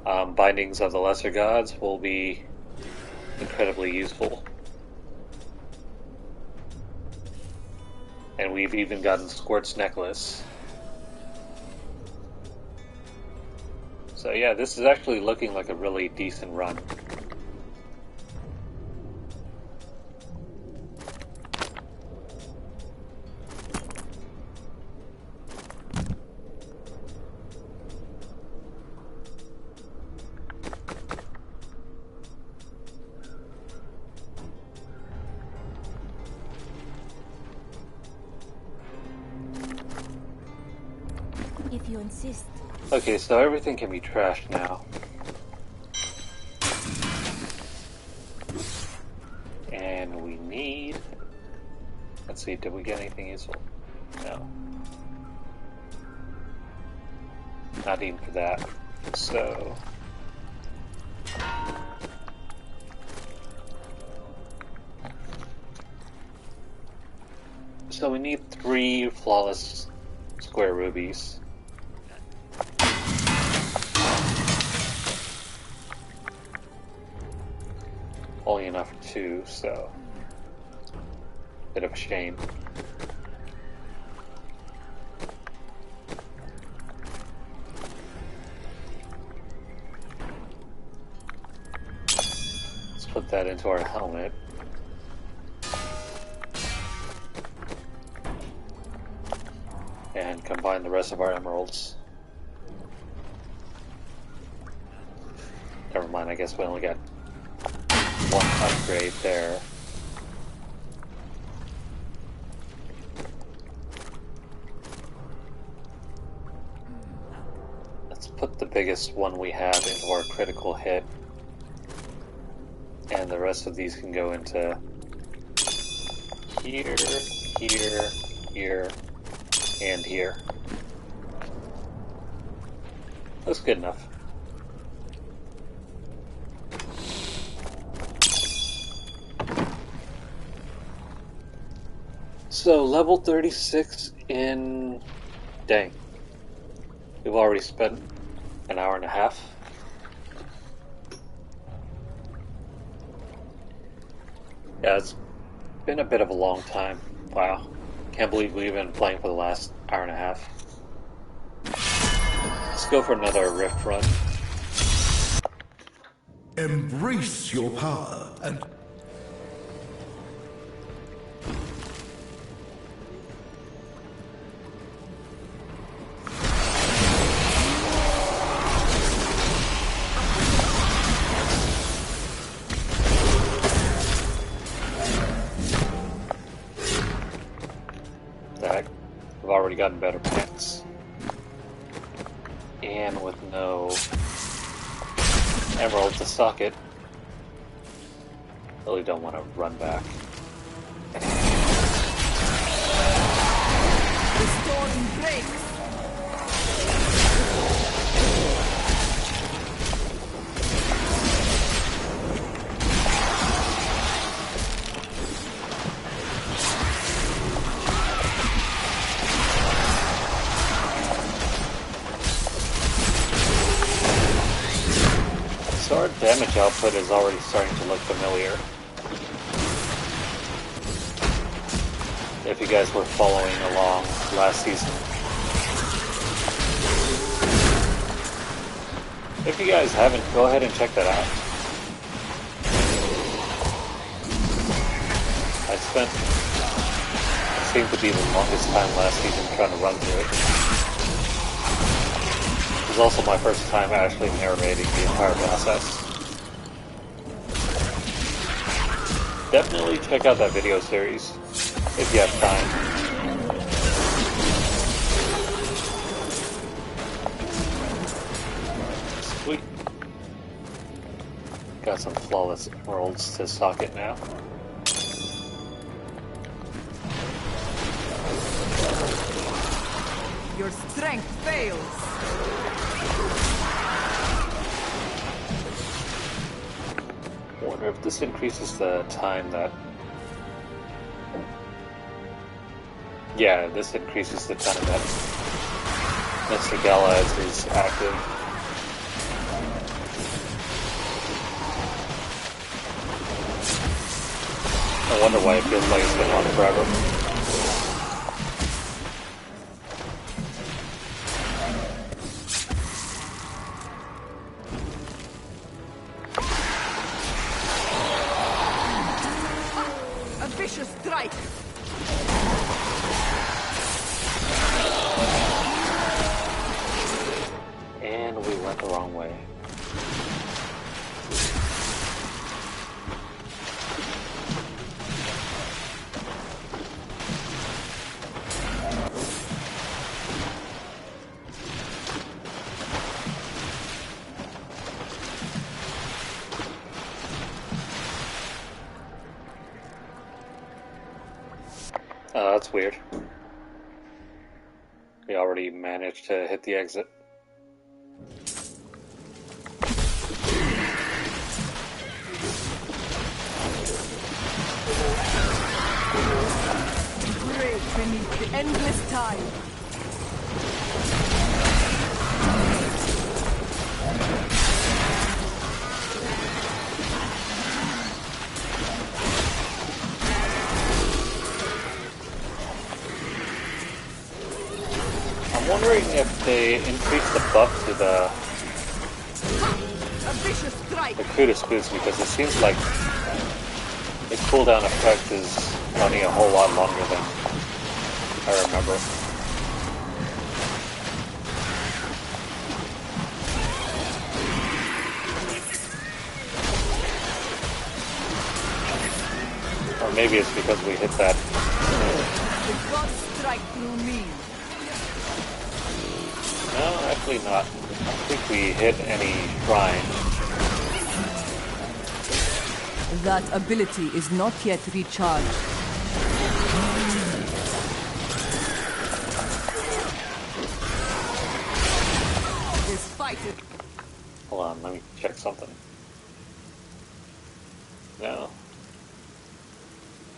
Bindings of the Lesser Gods will be incredibly useful. And we've even gotten Squirt's necklace. So yeah, this is actually looking like a really decent run. If you insist. Okay, so everything can be trashed now. And we need... Let's see, did we get anything useful? No. Not even for that. So... So we need 3 flawless square rubies. Only enough for 2, so bit of a shame. Let's put that into our helmet. And combine the rest of our emeralds. Never mind, I guess we only got 1 upgrade there. Let's put the biggest one we have into our critical hit. And the rest of these can go into here, here, here, and here. That's good enough. So, level 36 in... Dang. We've already spent an hour and a half. Yeah, it's been a bit of a long time. Wow. Can't believe we've been playing for the last hour and a half. Let's go for another Rift run. Embrace your power and... We've already gotten better pants. And with no emerald to stock it, really don't want to run back. The storm breaks. damage output is already starting to look familiar. If you guys were following along last season. If you guys haven't, go ahead and check that out. I seemed to be the longest time last season trying to run through it. It was also my first time actually narrating the entire process. Definitely check out that video series if you have time. Sweet. Got some flawless emeralds to socket now. Your strength fails. I wonder if this increases the time that... Yeah, this increases the time that Mr. Galahad is active. I wonder why it feels like it's been on forever. Strike! And we went the wrong way. Oh, that's weird. We already managed to hit the exit. Brave beneath the endless tide. I'm wondering if they increase the buff to the Kudos boost, because it seems like the cooldown effect is running a whole lot longer than I remember. Or maybe it's because we hit that. The gods strike through me. No, actually not. I think we hit any shrine. That ability is not yet recharged. This fight is... Hold on, let me check something. No.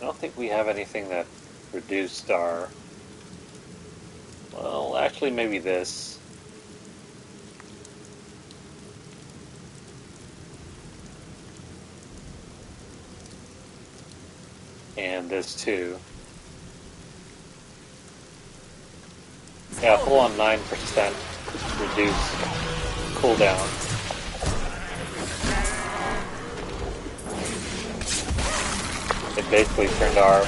I don't think we have anything that reduced our... Well, actually maybe this. And this too. Yeah, full on 9% reduced cooldown. It basically turned our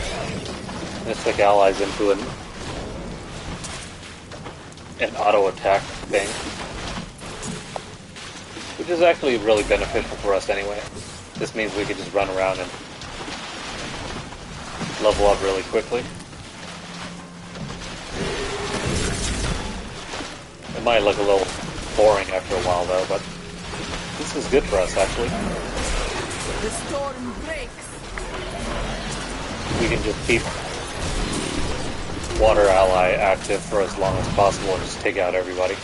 Mystic allies into an auto attack thing, which is actually really beneficial for us anyway. This means we can just run around and level up really quickly. It might look a little boring after a while though, but this is good for us actually. The storm breaks. We can just keep water ally active for as long as possible and just take out everybody.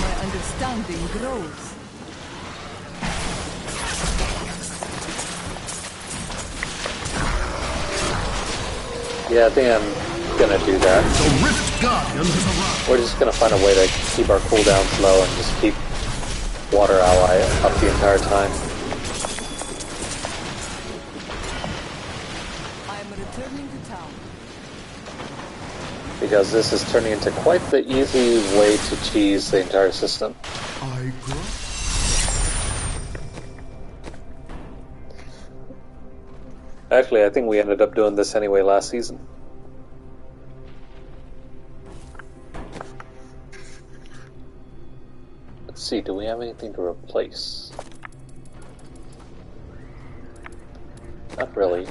My understanding grows. Yeah, I think I'm gonna do that. The Rift Guardian has arrived. We're just gonna find a way to keep our cooldowns low and just keep Water Ally up the entire time. I'm returning to town. Because this is turning into quite the easy way to cheese the entire system. I grow. Actually, I think we ended up doing this anyway last season. Let's see, do we have anything to replace? Not really.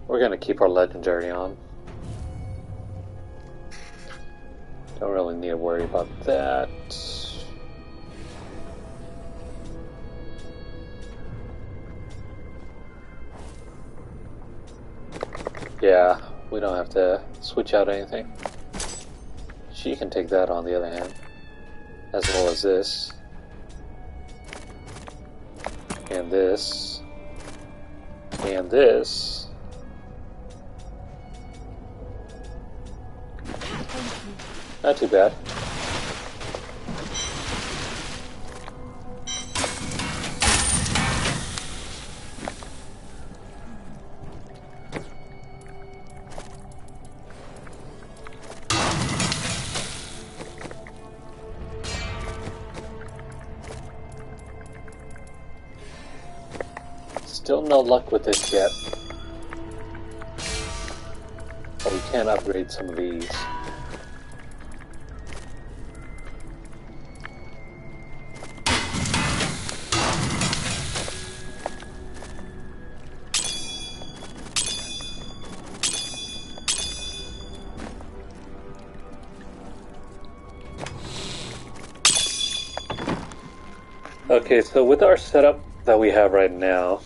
We're gonna keep our legendary on. Don't really need to worry about that. Yeah, we don't have to switch out anything. She can take that on the other hand. As well as this. And this. And this. Not too bad. Still no luck with this yet. But we can upgrade some of these. Okay, so with our setup that we have right now,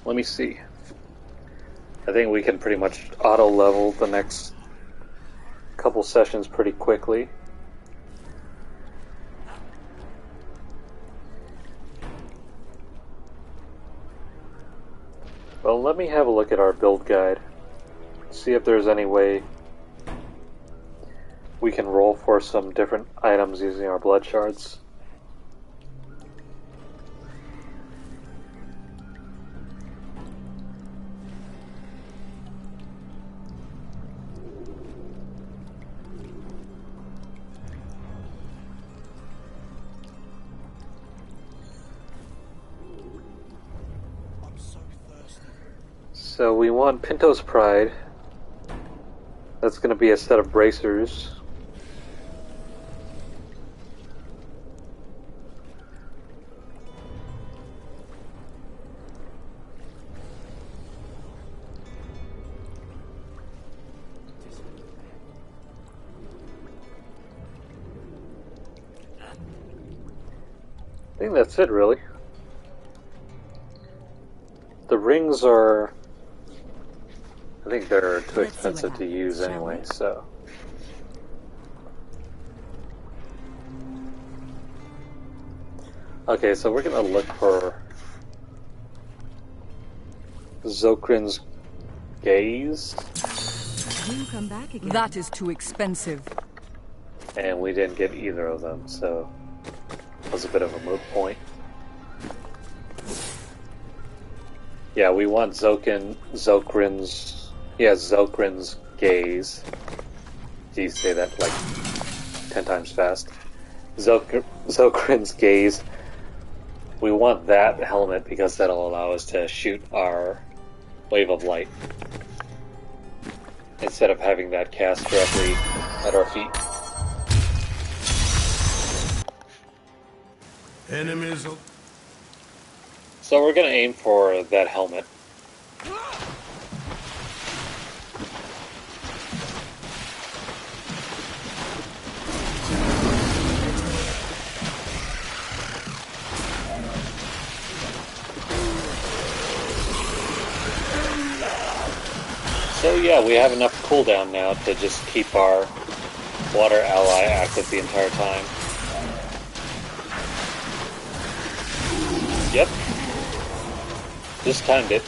let me see. I think we can pretty much auto level the next couple sessions pretty quickly. Well, let me have a look at our build guide. See if there's any way we can roll for some different items using our blood shards. So we want Pinto's Pride. That's going to be a set of bracers. I think that's it, really. The rings are... I think they're too expensive to use anyway, so... Okay, so we're gonna look for... Zokrin's Gaze. You come back again. That is too expensive. And we didn't get either of them, so... That was a bit of a moot point. Yeah, we want Zokrin's Gaze. Geez, say that like 10 times fast. Zokrin's Gaze. We want that helmet because that'll allow us to shoot our wave of light instead of having that cast directly at our feet. Enemies. So we're gonna aim for that helmet. So yeah, we have enough cooldown now to just keep our water ally active the entire time. Yep. Just timed it.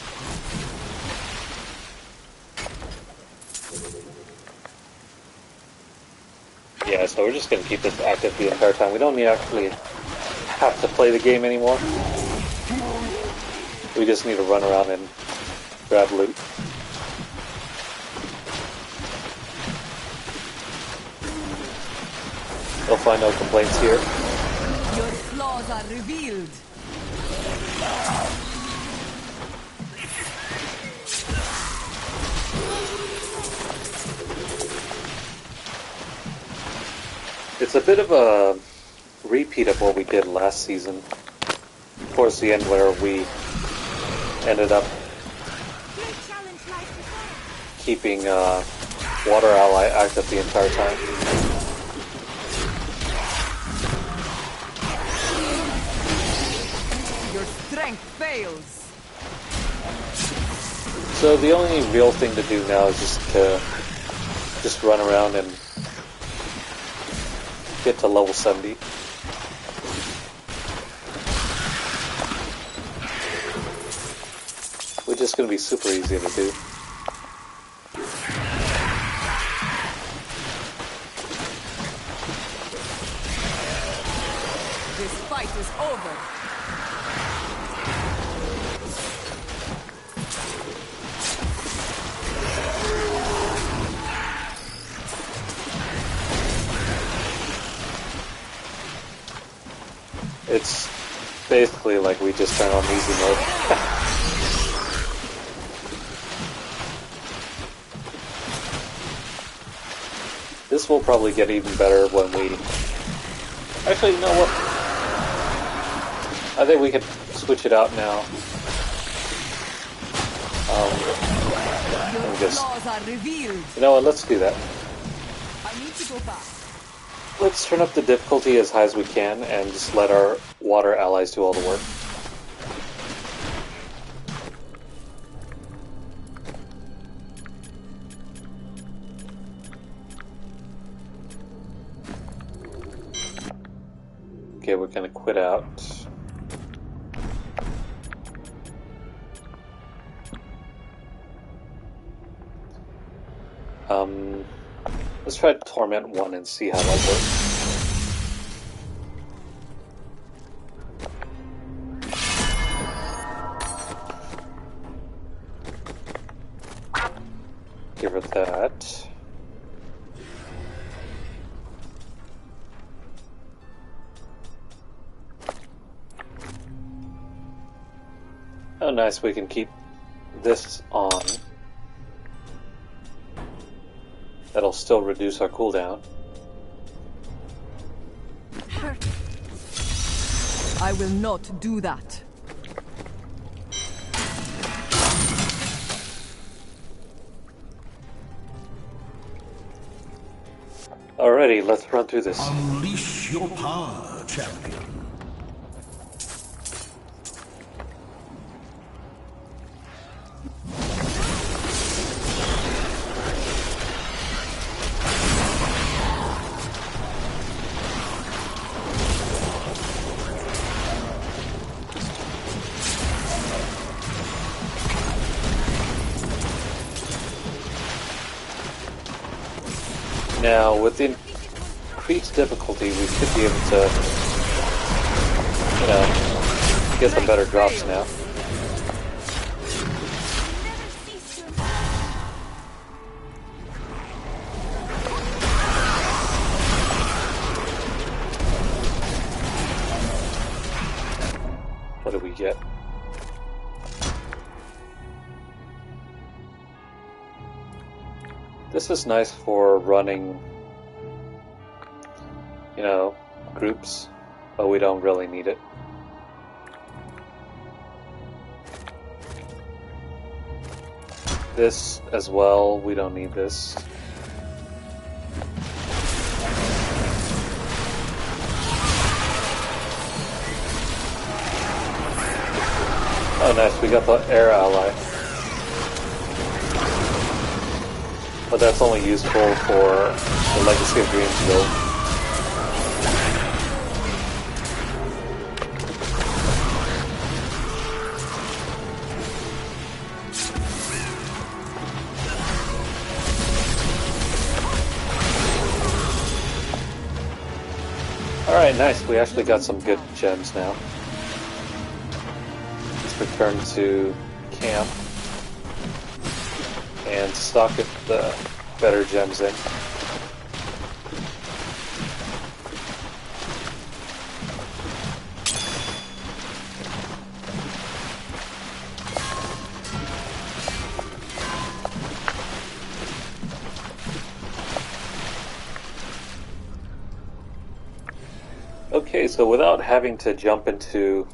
Yeah, so we're just going to keep this active the entire time. We don't actually have to play the game anymore. We just need to run around and grab loot. You'll find no complaints here. Your flaws are revealed. It's a bit of a repeat of what we did last season. Towards the end where we ended up keeping Water Ally active the entire time. Your strength fails. So the only real thing to do now is just run around and get to level 70. Which is going to be super easy to do. This fight is over. It's basically like we just turn on easy mode. This will probably get even better when we... Actually, you know what? I think we could switch it out now. Your flaws are revealed. You know what? Let's do that. I need to go back. Let's turn up the difficulty as high as we can and just let our water allies do all the work. Okay, we're gonna quit out. Let's try Torment 1 and see how that works. Give her that. Oh nice, we can keep this on. That'll still reduce our cooldown. I will not do that. Alrighty, let's run through this. Unleash your power, champion. Now, with the increased difficulty, we should be able to, you know, get some better drops now. What do we get? This is nice for running, you know, groups, but we don't really need it. This as well, we don't need this. Oh nice, we got the air ally. but that's only useful for the Legacy of Dreams build. Alright, nice. We actually got some good gems now. Let's return to camp and stock the better gems in. Okay, so without having to jump into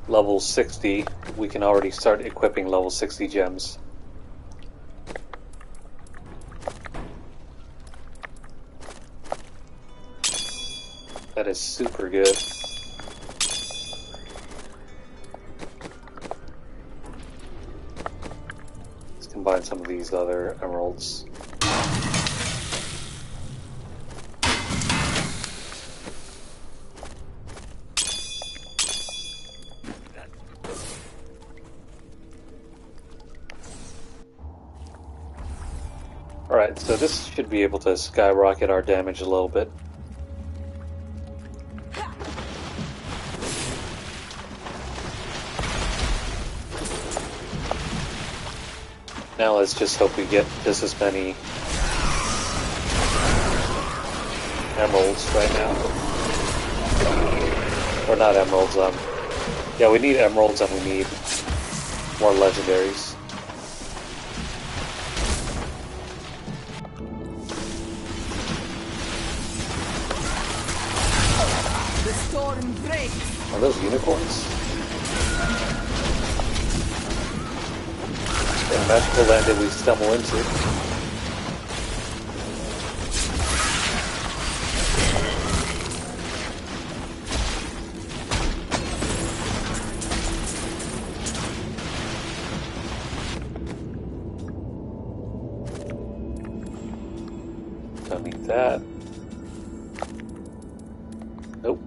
level 60, we can already start equipping level 60 gems. That is super good. Let's combine some of these other emeralds. Alright, so this should be able to skyrocket our damage a little bit. Now let's just hope we get just as many emeralds right now. Or not emeralds, yeah, we need emeralds and we need more legendaries. Are those unicorns? What magical land did we stumble into? Don't need that. Nope.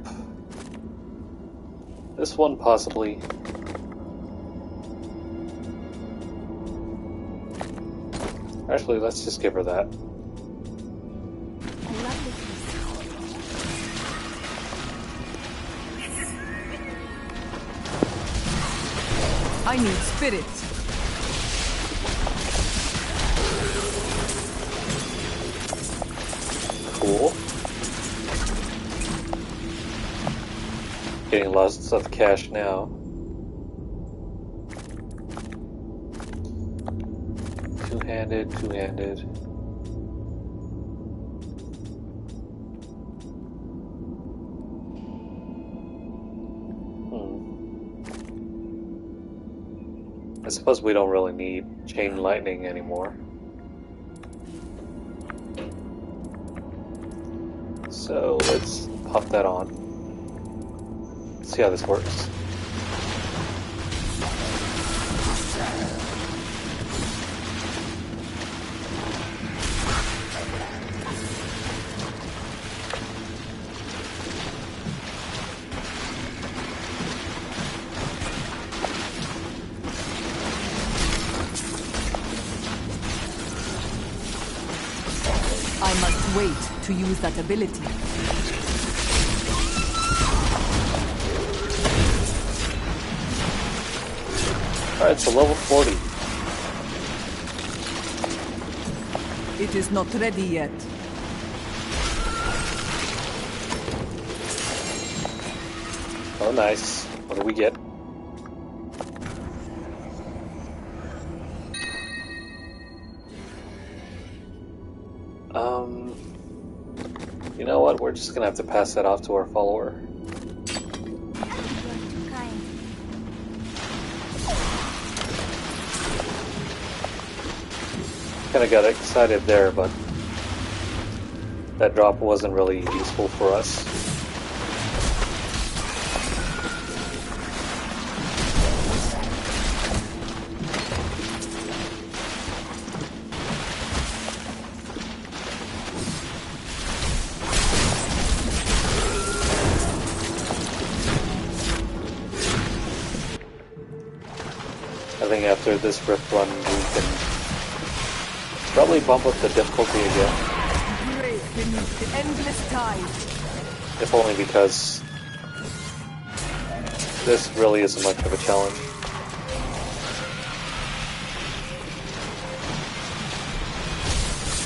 This one possibly. Actually, let's just give her that. I need spirit. Cool. Getting lots of cash now. Two-handed, two-handed. I suppose we don't really need chain lightning anymore. So let's pop that on. See how this works. I must wait to use that ability. Alright, so level 40. It is not ready yet. Oh, nice. What do we get? You know what? We're just gonna have to pass that off to our follower. Kinda got excited there, but that drop wasn't really useful for us. assuming after this rift run we can probably bump up the difficulty again. Brave beneath the endless tide. If only because this really isn't much of a challenge.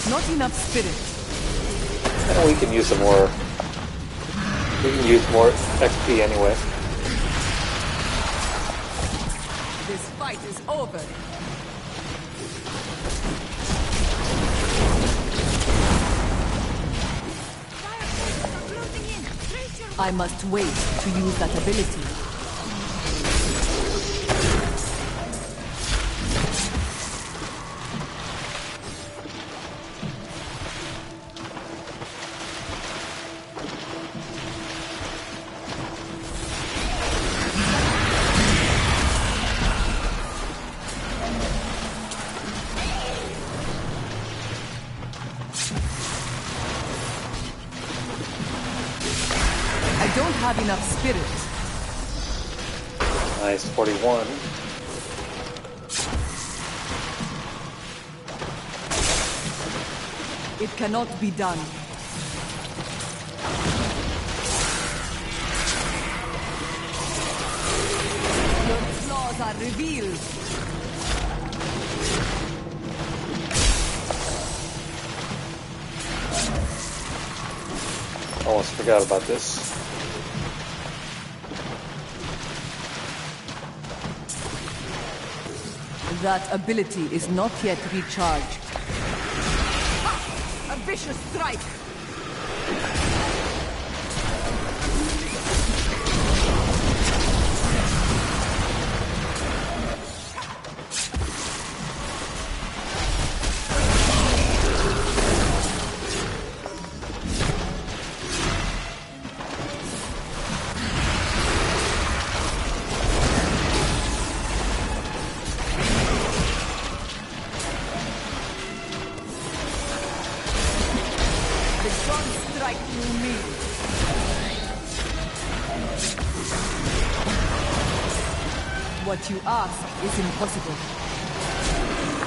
Not enough spirit. And we can use some more. We can use more XP anyway. This fight is over. I must wait to use that ability. I don't have enough spirit. Nice, 41. It cannot be done. Your flaws are revealed. Almost forgot about this. That ability is not yet recharged. Ha! A vicious strike! The sun strike through me. What you ask is impossible.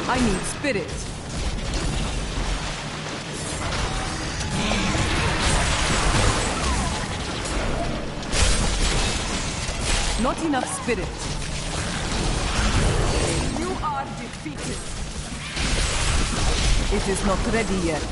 I need spirit. Not enough spirit. You are defeated. It is not ready yet.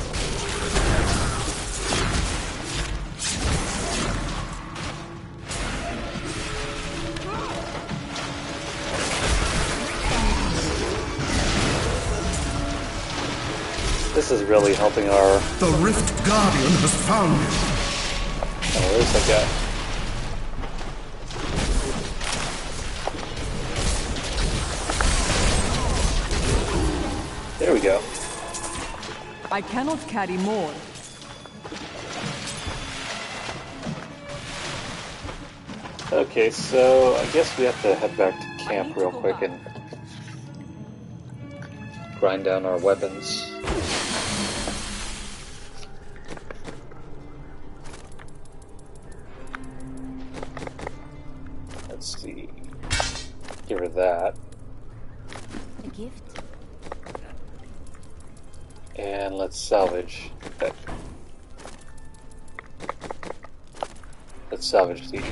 This is really helping our... The Rift Guardian has found you. Oh, where's that guy? There we go. I cannot carry more. Okay, so I guess we have to head back to camp real quick and grind down our weapons. Let's see. Give her that. A gift? And let's salvage that. Let's salvage these.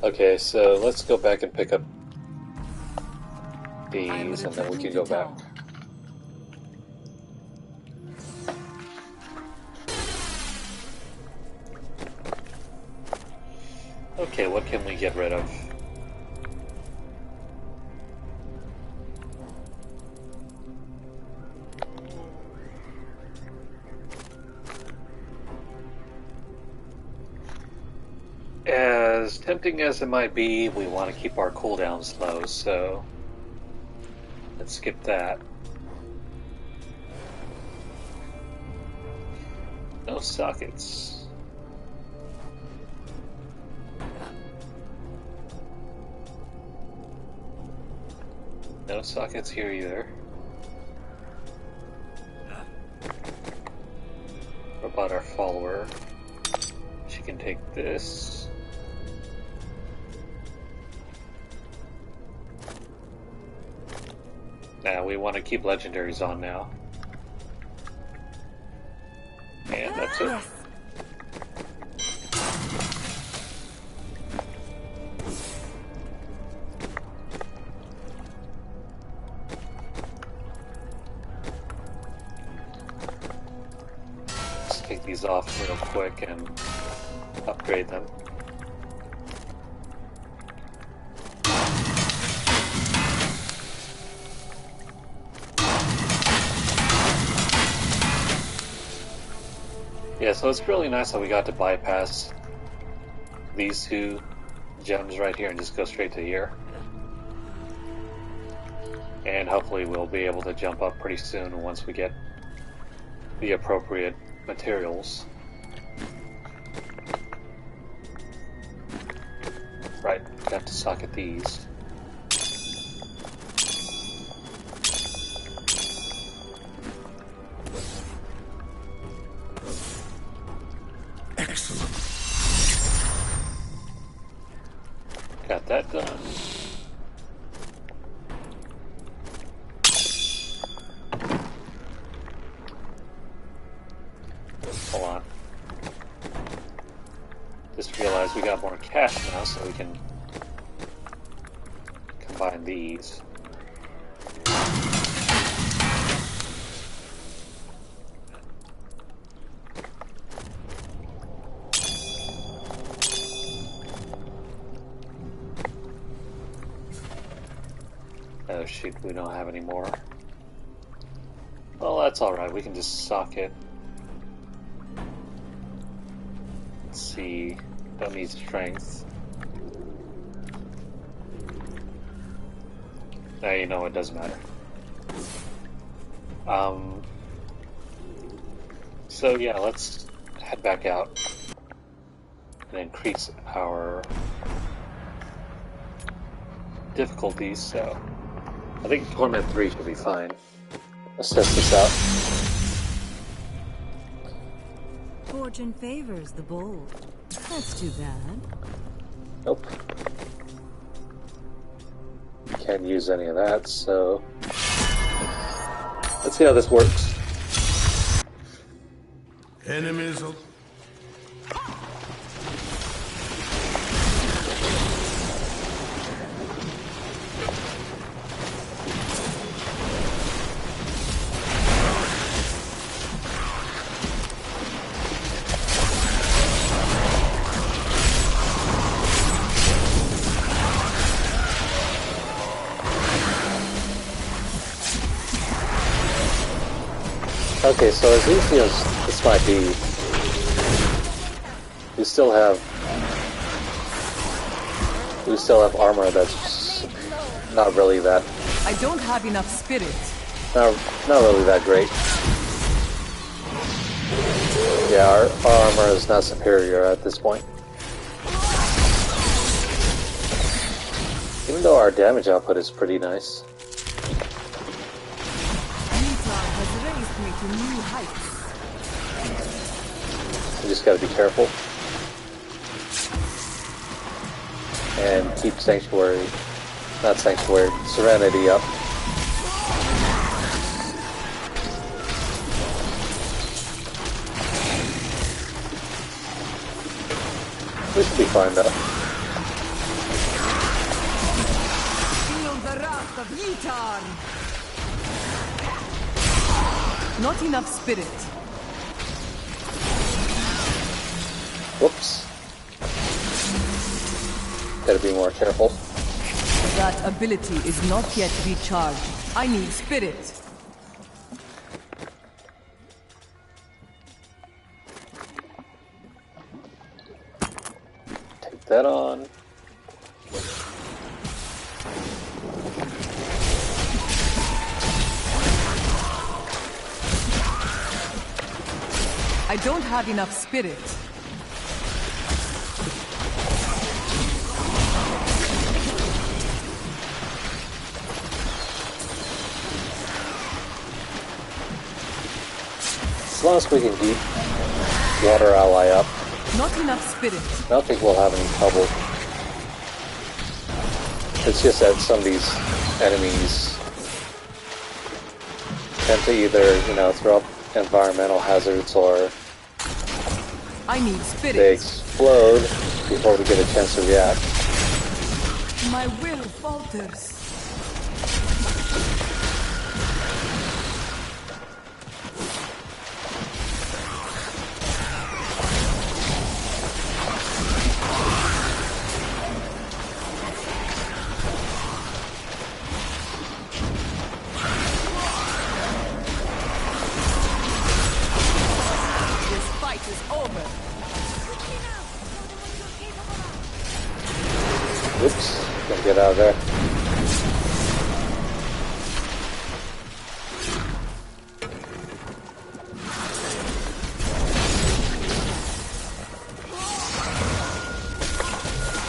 Okay, so let's go back and pick up these, and then we can go back. Okay, what can we get rid of? As tempting as it might be, we want to keep our cooldowns low, so let's skip that. No sockets. No sockets here either. follower. She can take this. Now we want to keep legendaries on now. And that's it. Yes. Let's take these off real quick and upgrade them. Yeah, so it's really nice that we got to bypass these two gems right here and just go straight to here. And hopefully we'll be able to jump up pretty soon once we get the appropriate materials. Right, got to socket these. Got that done. Hold on. Just realized we got more cash now, so we can combine these. Oh shoot, we don't have any more. Well, that's alright, we can just socket. Let's see, don't need strength. Now you know it doesn't matter. So yeah, let's head back out and increase our difficulties, so I think Torment 3 should be fine. Let's test this out. Fortune favors the bold. That's too bad. Nope. Can't use any of that, so let's see how this works. Enemies. Okay, so as easy as this might be, we still have armor that's not really that. I don't have enough spirit. Not really that great. Yeah, our armor is not superior at this point. Even though our damage output is pretty nice. To new heights. You just gotta be careful. And keep Sanctuary, not Sanctuary, Serenity up. We should be fine though. Feel the wrath of Yitar! Not enough spirit. Whoops. Gotta be more careful. That ability is not yet recharged. I need spirit. Take that on. I don't have enough spirit. As long as we can keep water ally up. Not enough spirit. I don't think we'll have any trouble. It's just that some of these enemies tend to either, you know, throw up environmental hazards or I need spirit. they explode before we get a chance to react. My will falters. Oops, gotta get out of there.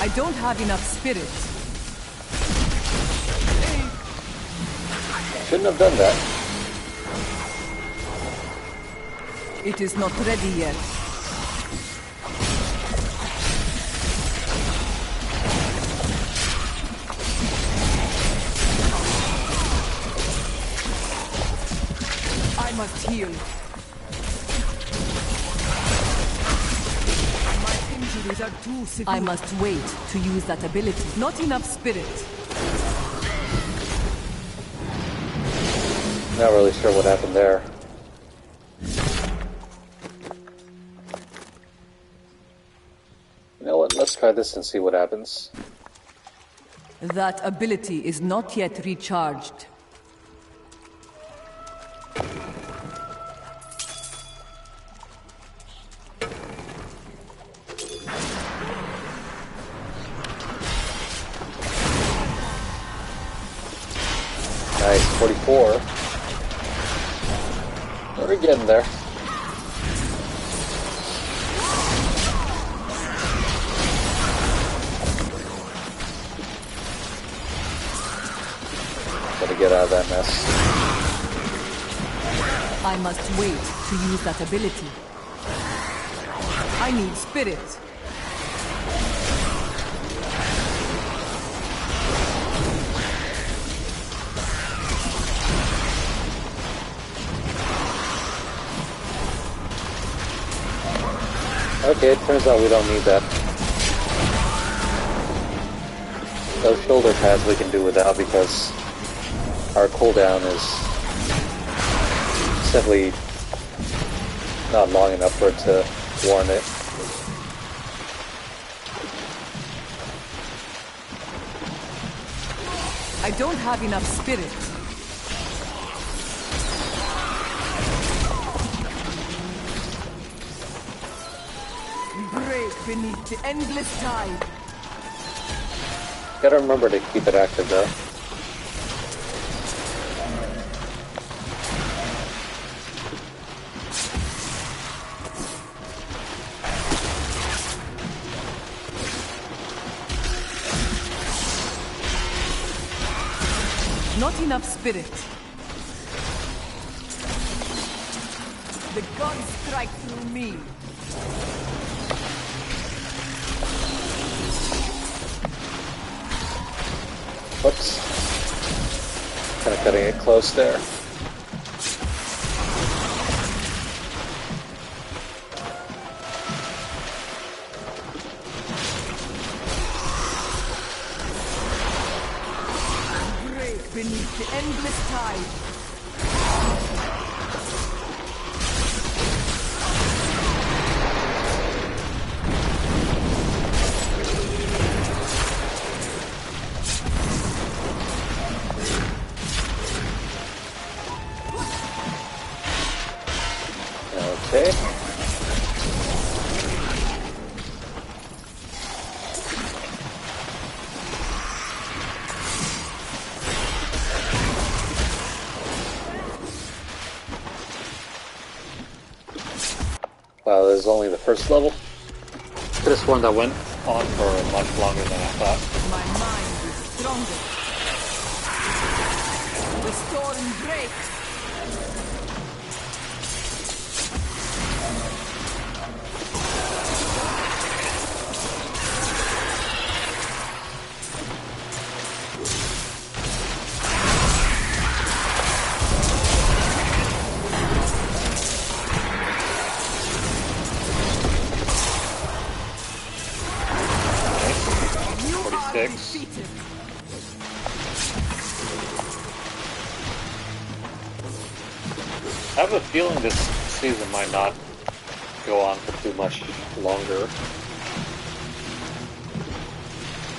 I don't have enough spirit. Shouldn't have done that. It is not ready yet. I must heal. My injuries are too severe. I must wait to use that ability. Not enough spirit. Not really sure what happened there. You know what? Let's try this and see what happens. That ability is not yet recharged. Nice, 44. We're getting there. Gotta get out of that mess. I must wait to use that ability. I need spirit. Okay, it turns out we don't need that. Those shoulder pads we can do without because our cooldown is simply not long enough for it to warrant it. I don't have enough spirit. Break beneath the endless tide. Gotta remember to keep it active though. Not enough spirit. The gods strike through me. Whoops. Kind of cutting it close there. Break beneath the endless tide. Okay. Wow, this is only the first level. Could have sworn that went on for much longer than I thought. My mind is stronger. The storm breaks. have a feeling this season might not go on for too much longer.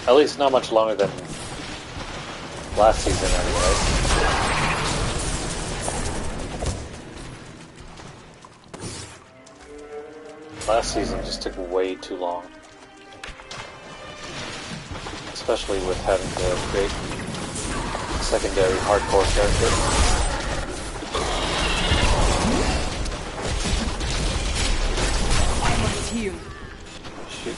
At least not much longer than last season, anyway. Last season just took way too long. Especially with having to create a secondary hardcore character. Heal. Shoot.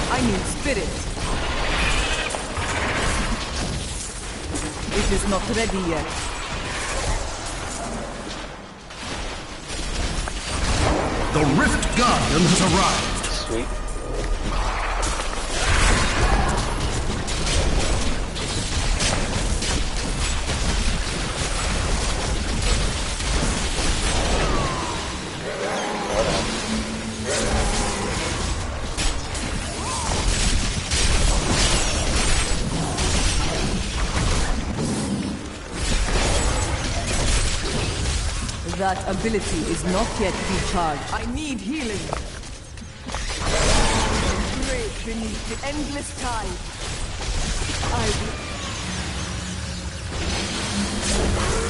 I need spirit. It is not ready yet. The Rift Guardian has arrived. Sweet. That ability is not yet recharged. I need healing. Brave beneath the endless tide.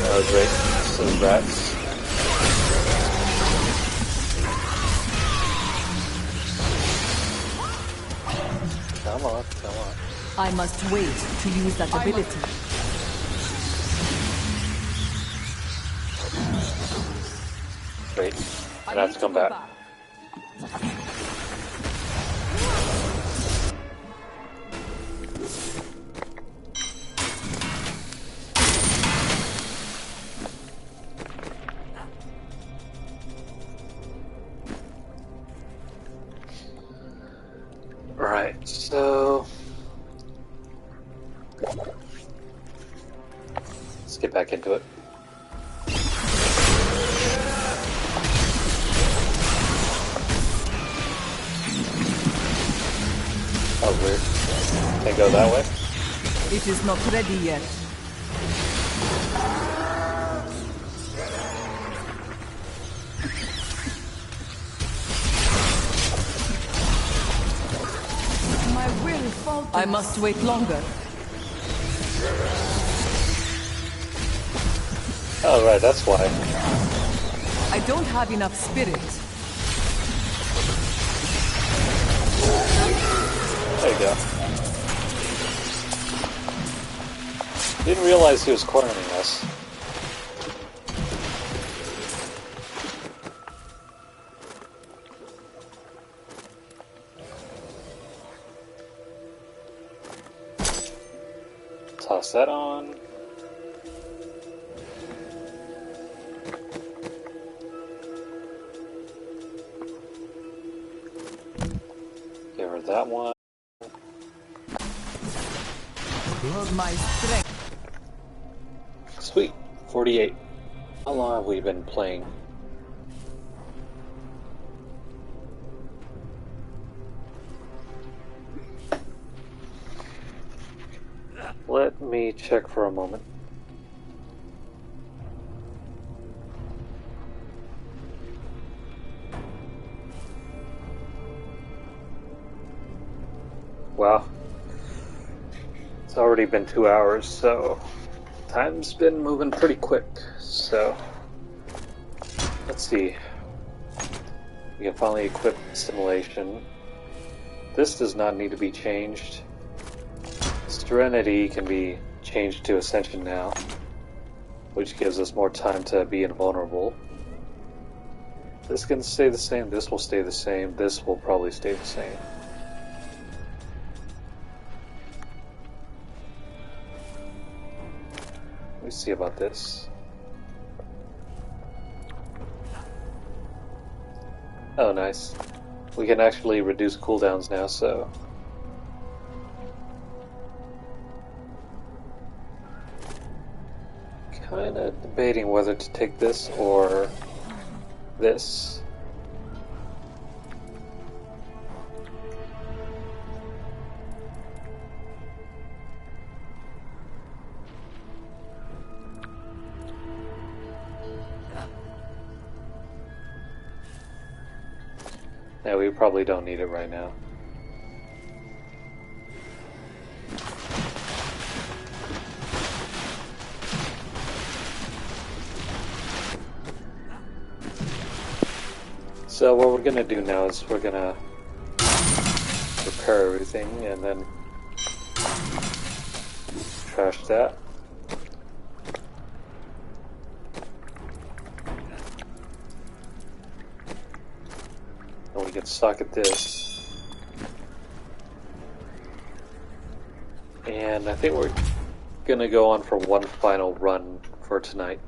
That was great. Some rats. Come on, come on. I must wait to use that ability. Great. And I have to come back. Right, so let's get back into it. Oh, weird. Can't go that way? It is not ready yet. My will falters. I must wait longer. Oh, right, that's why. I don't have enough spirit. There you go. Didn't realize he was cornering us. Toss that on. Give her that one. My strength. Sweet. 48. How long have we been playing? Let me check for a moment. Wow. It's already been 2 hours, so time's been moving pretty quick. So let's see. We can finally equip simulation. This does not need to be changed. Serenity can be changed to Ascension now, which gives us more time to be invulnerable. This can stay the same, this will stay the same, this will probably stay the same. Let me see about this. Oh, nice. We can actually reduce cooldowns now, so... Kinda debating whether to take this or this. Yeah, we probably don't need it right now. So what we're gonna do now is we're gonna repair everything and then trash that. And we can socket this. And I think we're gonna go on for one final run for tonight.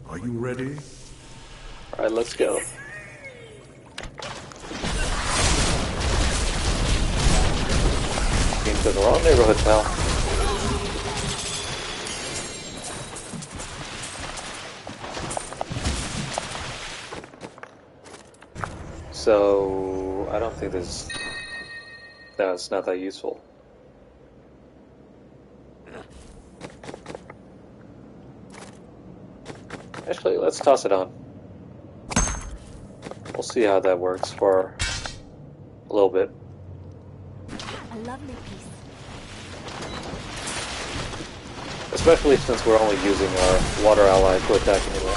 Are you ready? Alright, let's go. Came to the wrong neighborhood, pal. So, I don't think this... No, it's not that useful. Actually, let's toss it on. We'll see how that works for a little bit. A lovely piece. Especially since we're only using our water ally to attack anyway.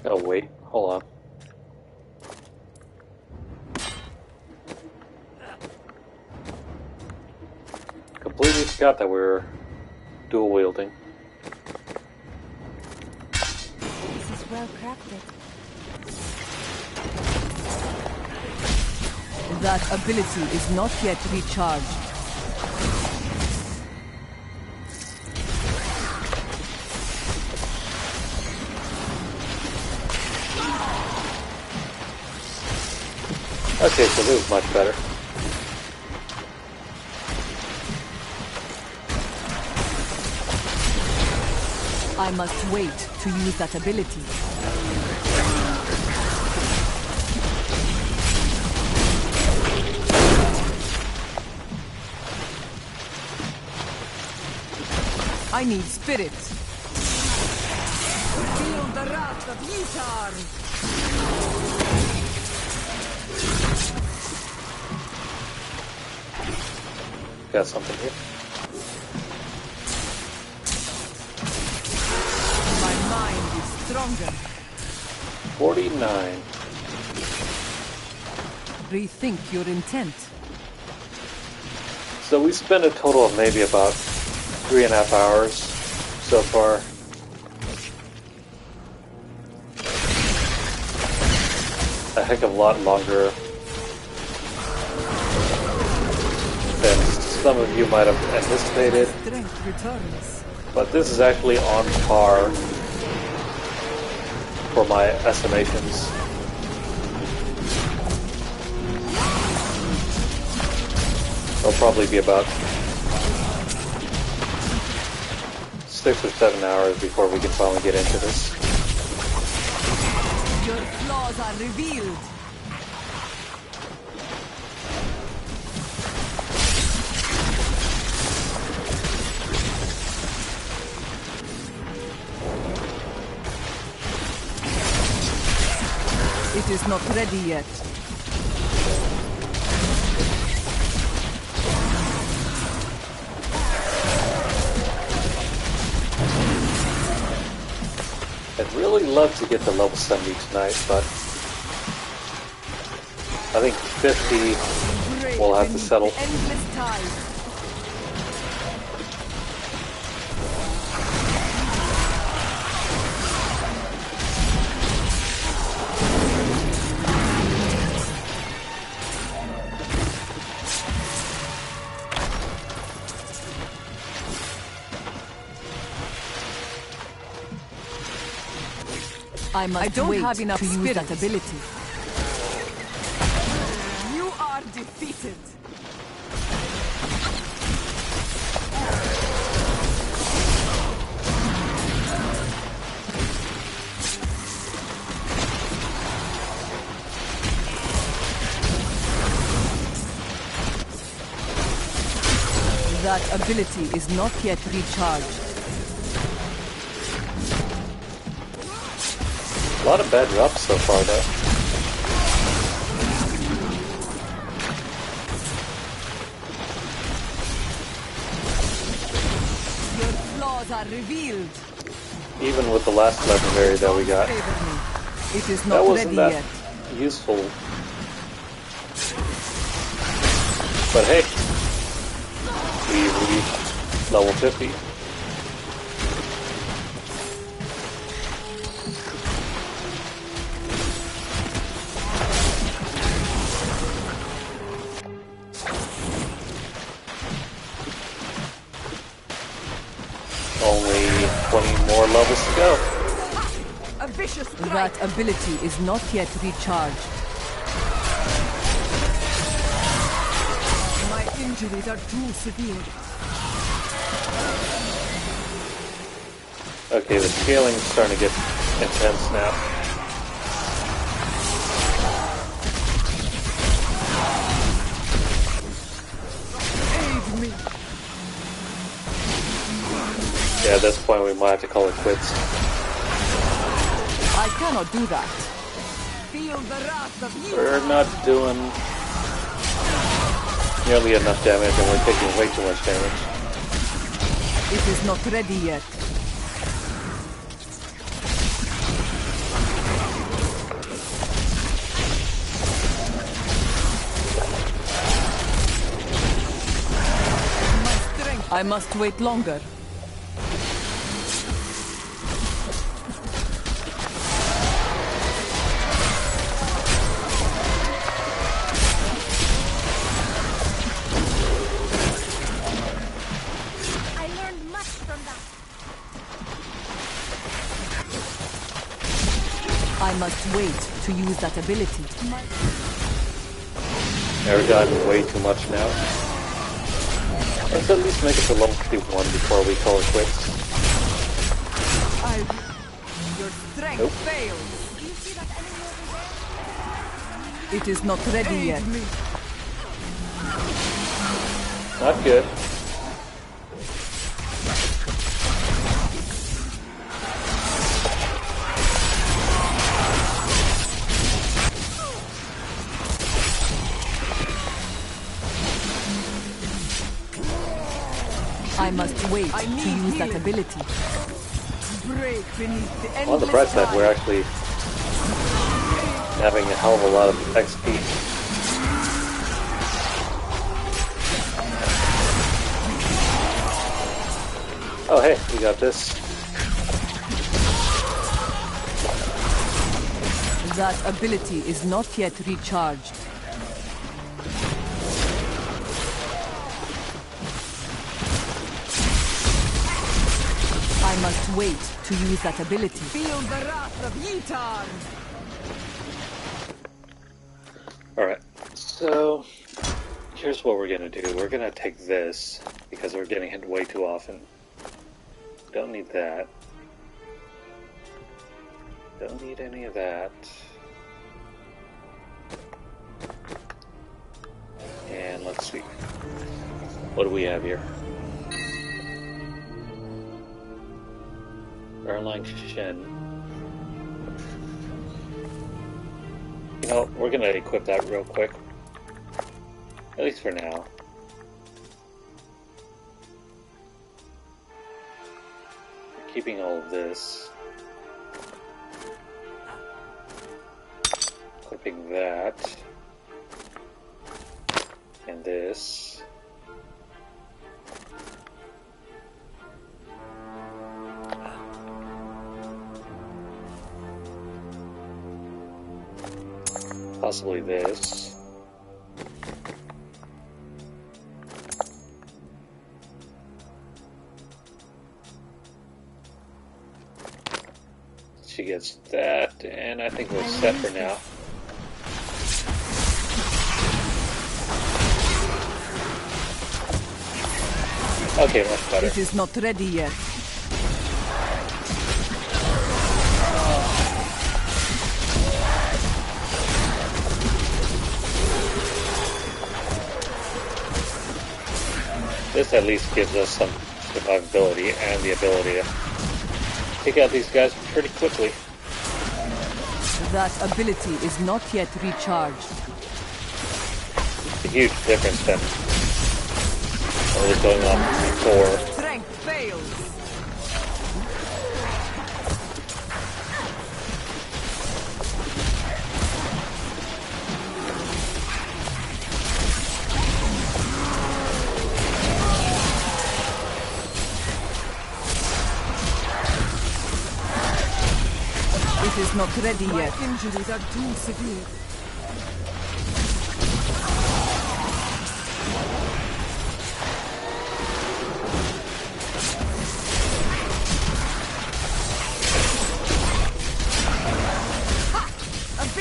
Oh wait, hold on. Completely forgot that we were dual wielding. This is well crafted. That ability is not yet recharged. Okay, so this is much better. I must wait to use that ability. I need spirit. Feel the wrath of Yutar. Got something here. My mind is stronger. 49. Rethink your intent. So we spent a total of maybe about 3.5 hours so far. A heck of a lot longer than some of you might have anticipated. Strength returns. But this is actually on par for my estimations. It'll probably be about 6 or 7 hours before we can finally get into this. Your flaws are revealed. It is not ready yet. I Really love to get to level 70 tonight, but I think 50 we'll have to settle. Endless tide. I don't have enough to use that ability. You are defeated. That ability is not yet recharged. A lot of bad drops so far, though. Your flaws are revealed. Even with the last legendary that we got, It is that not wasn't ready that yet. useful. But hey, we reached level 50. Only 20 more levels to go. A vicious strike. That ability is not yet recharged. My injuries are too severe. Okay, the scaling is starting to get intense now. Aid me. Yeah, at this point we might have to call it quits. I cannot do that. Feel the wrath of you. We're not doing nearly enough damage and we're taking way too much damage. It is not ready yet. I must wait longer. I learned much from that. I must wait to use that ability. Never gotten way too much now. Let's at least make it to level 51 before we call it quits. Your strength Nope. fails. Do you see that enemy over there? It is not ready yet. Not good. I must wait to use that ability. Break beneath the On the bright side, we're actually having a hell of a lot of XP. Oh hey, we got this. That ability is not yet recharged. I must wait to use that ability. Feel the wrath of Yitar! Alright, so here's what we're gonna do. We're gonna take this, because we're getting hit way too often. Don't need that. Don't need any of that. And let's see. What do we have here? Airline Shen. You know, we're gonna equip that real quick. At least for now. Keeping all of this. equipping that. And this. Possibly this. She gets that, and I think we're set for now. Okay, much better. It is not ready yet. This at least gives us some survivability and the ability to take out these guys pretty quickly. That ability is not yet recharged. It's a huge difference than what was going on before. Strength fails. It is not ready yet. My injuries are too severe.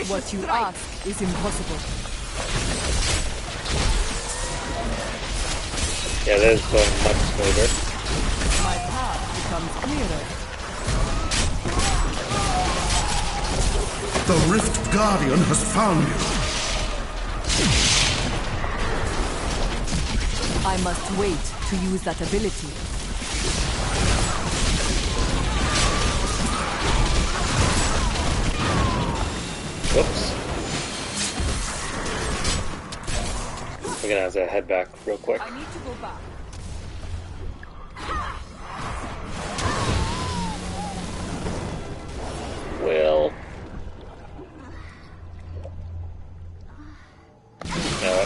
What you ask is impossible. Yeah, that is going much smoother. My path becomes clearer. The Rift Guardian has found you. I must wait to use that ability. Whoops. We're gonna have to head back real quick. I need to go back. Well, no.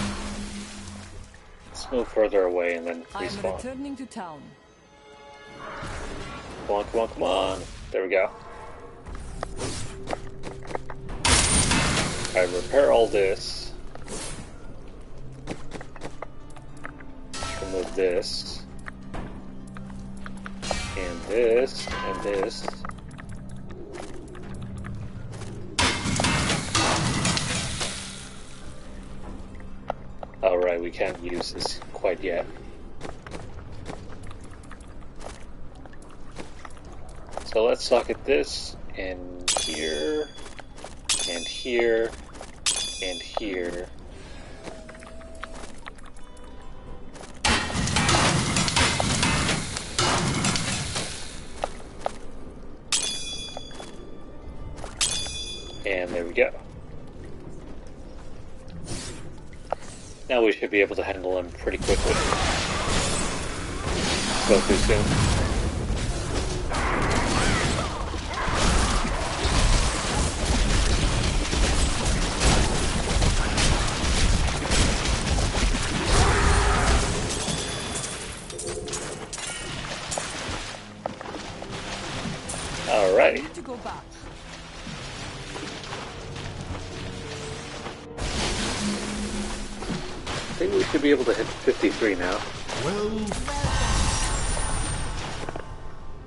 Let's move further away and then I am respawn. returning to town. Come on, come on, come on. There we go. Alright, repair all this. Remove this. And this. And this. Alright, we can't use this quite yet. So let's socket this in here, and here, and here. And there we go. Now we should be able to handle him pretty quickly. Go too soon. Alright. I need to go back. I think we should be able to hit 53 now. Well,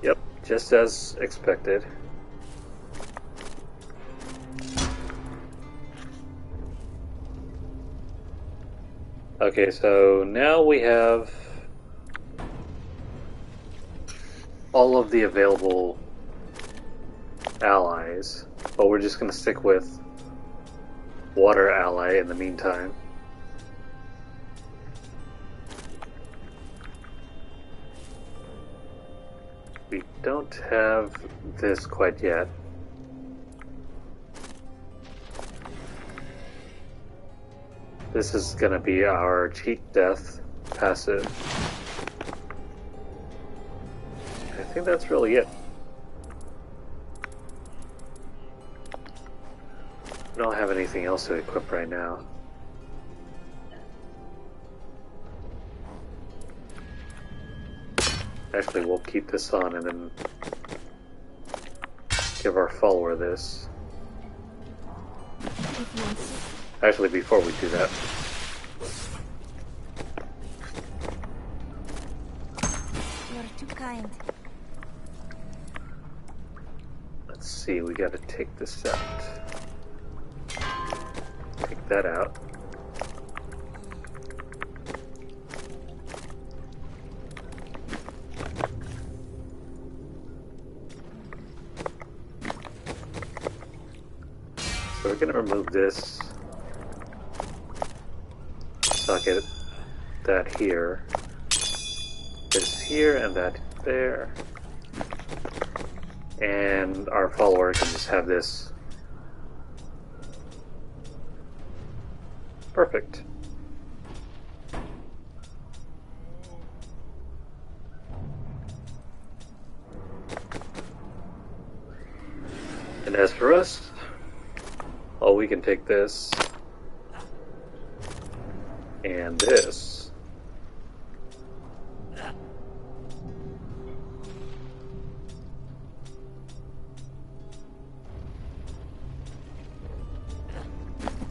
Yep, just as expected. Okay, so now we have all of the available allies, but we're just going to stick with water ally in the meantime. We don't have this quite yet. This is going to be our cheat death passive. I think that's really it. I don't have anything else to equip right now. Actually, we'll keep this on and then give our follower this. Actually, before we do that, You're too kind. let's see, we gotta take this out. Take that out. So we're gonna remove this socket, that here, this here, and that there. And our follower can just have this. Perfect. And as for us, oh, we can take this and this.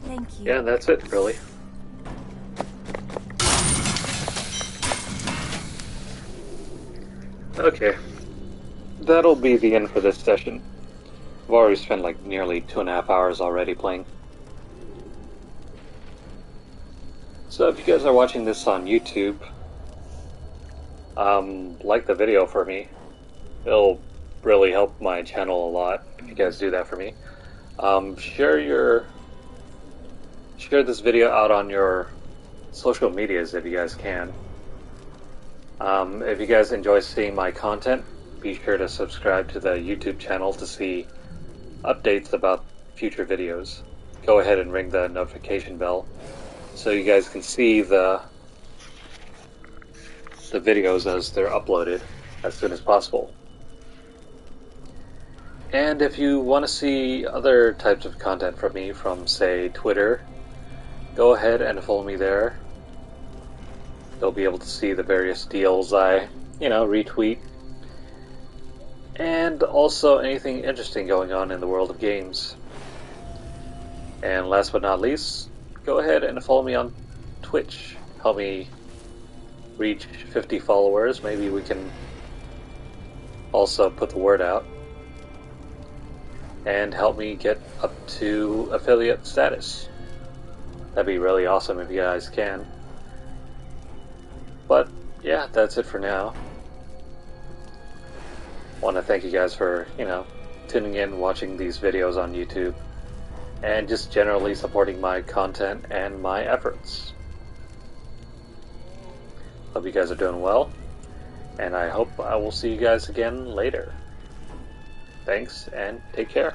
Thank you. Yeah, that's it, really. Okay. That'll be the end for this session. I've already spent like nearly 2.5 hours already playing. So if you guys are watching this on YouTube, like the video for me. It'll really help my channel a lot if you guys do that for me. Share this video out on your social medias if you guys can. If you guys enjoy seeing my content, be sure to subscribe to the YouTube channel to see updates about future videos. Go ahead and ring the notification bell so you guys can see the videos as they're uploaded as soon as possible. And if you want to see other types of content from me from, say, Twitter, go ahead and follow me there. You'll be able to see the various deals I, retweet. And also anything interesting going on in the world of games. And last but not least, go ahead and follow me on Twitch. Help me reach 50 followers. Maybe we can also put the word out. And help me get up to affiliate status. That'd be really awesome if you guys can. But yeah, that's it for now. Want to thank you guys for, tuning in, watching these videos on YouTube, and just generally supporting my content and my efforts. Hope you guys are doing well, and I hope I will see you guys again later. Thanks, and take care.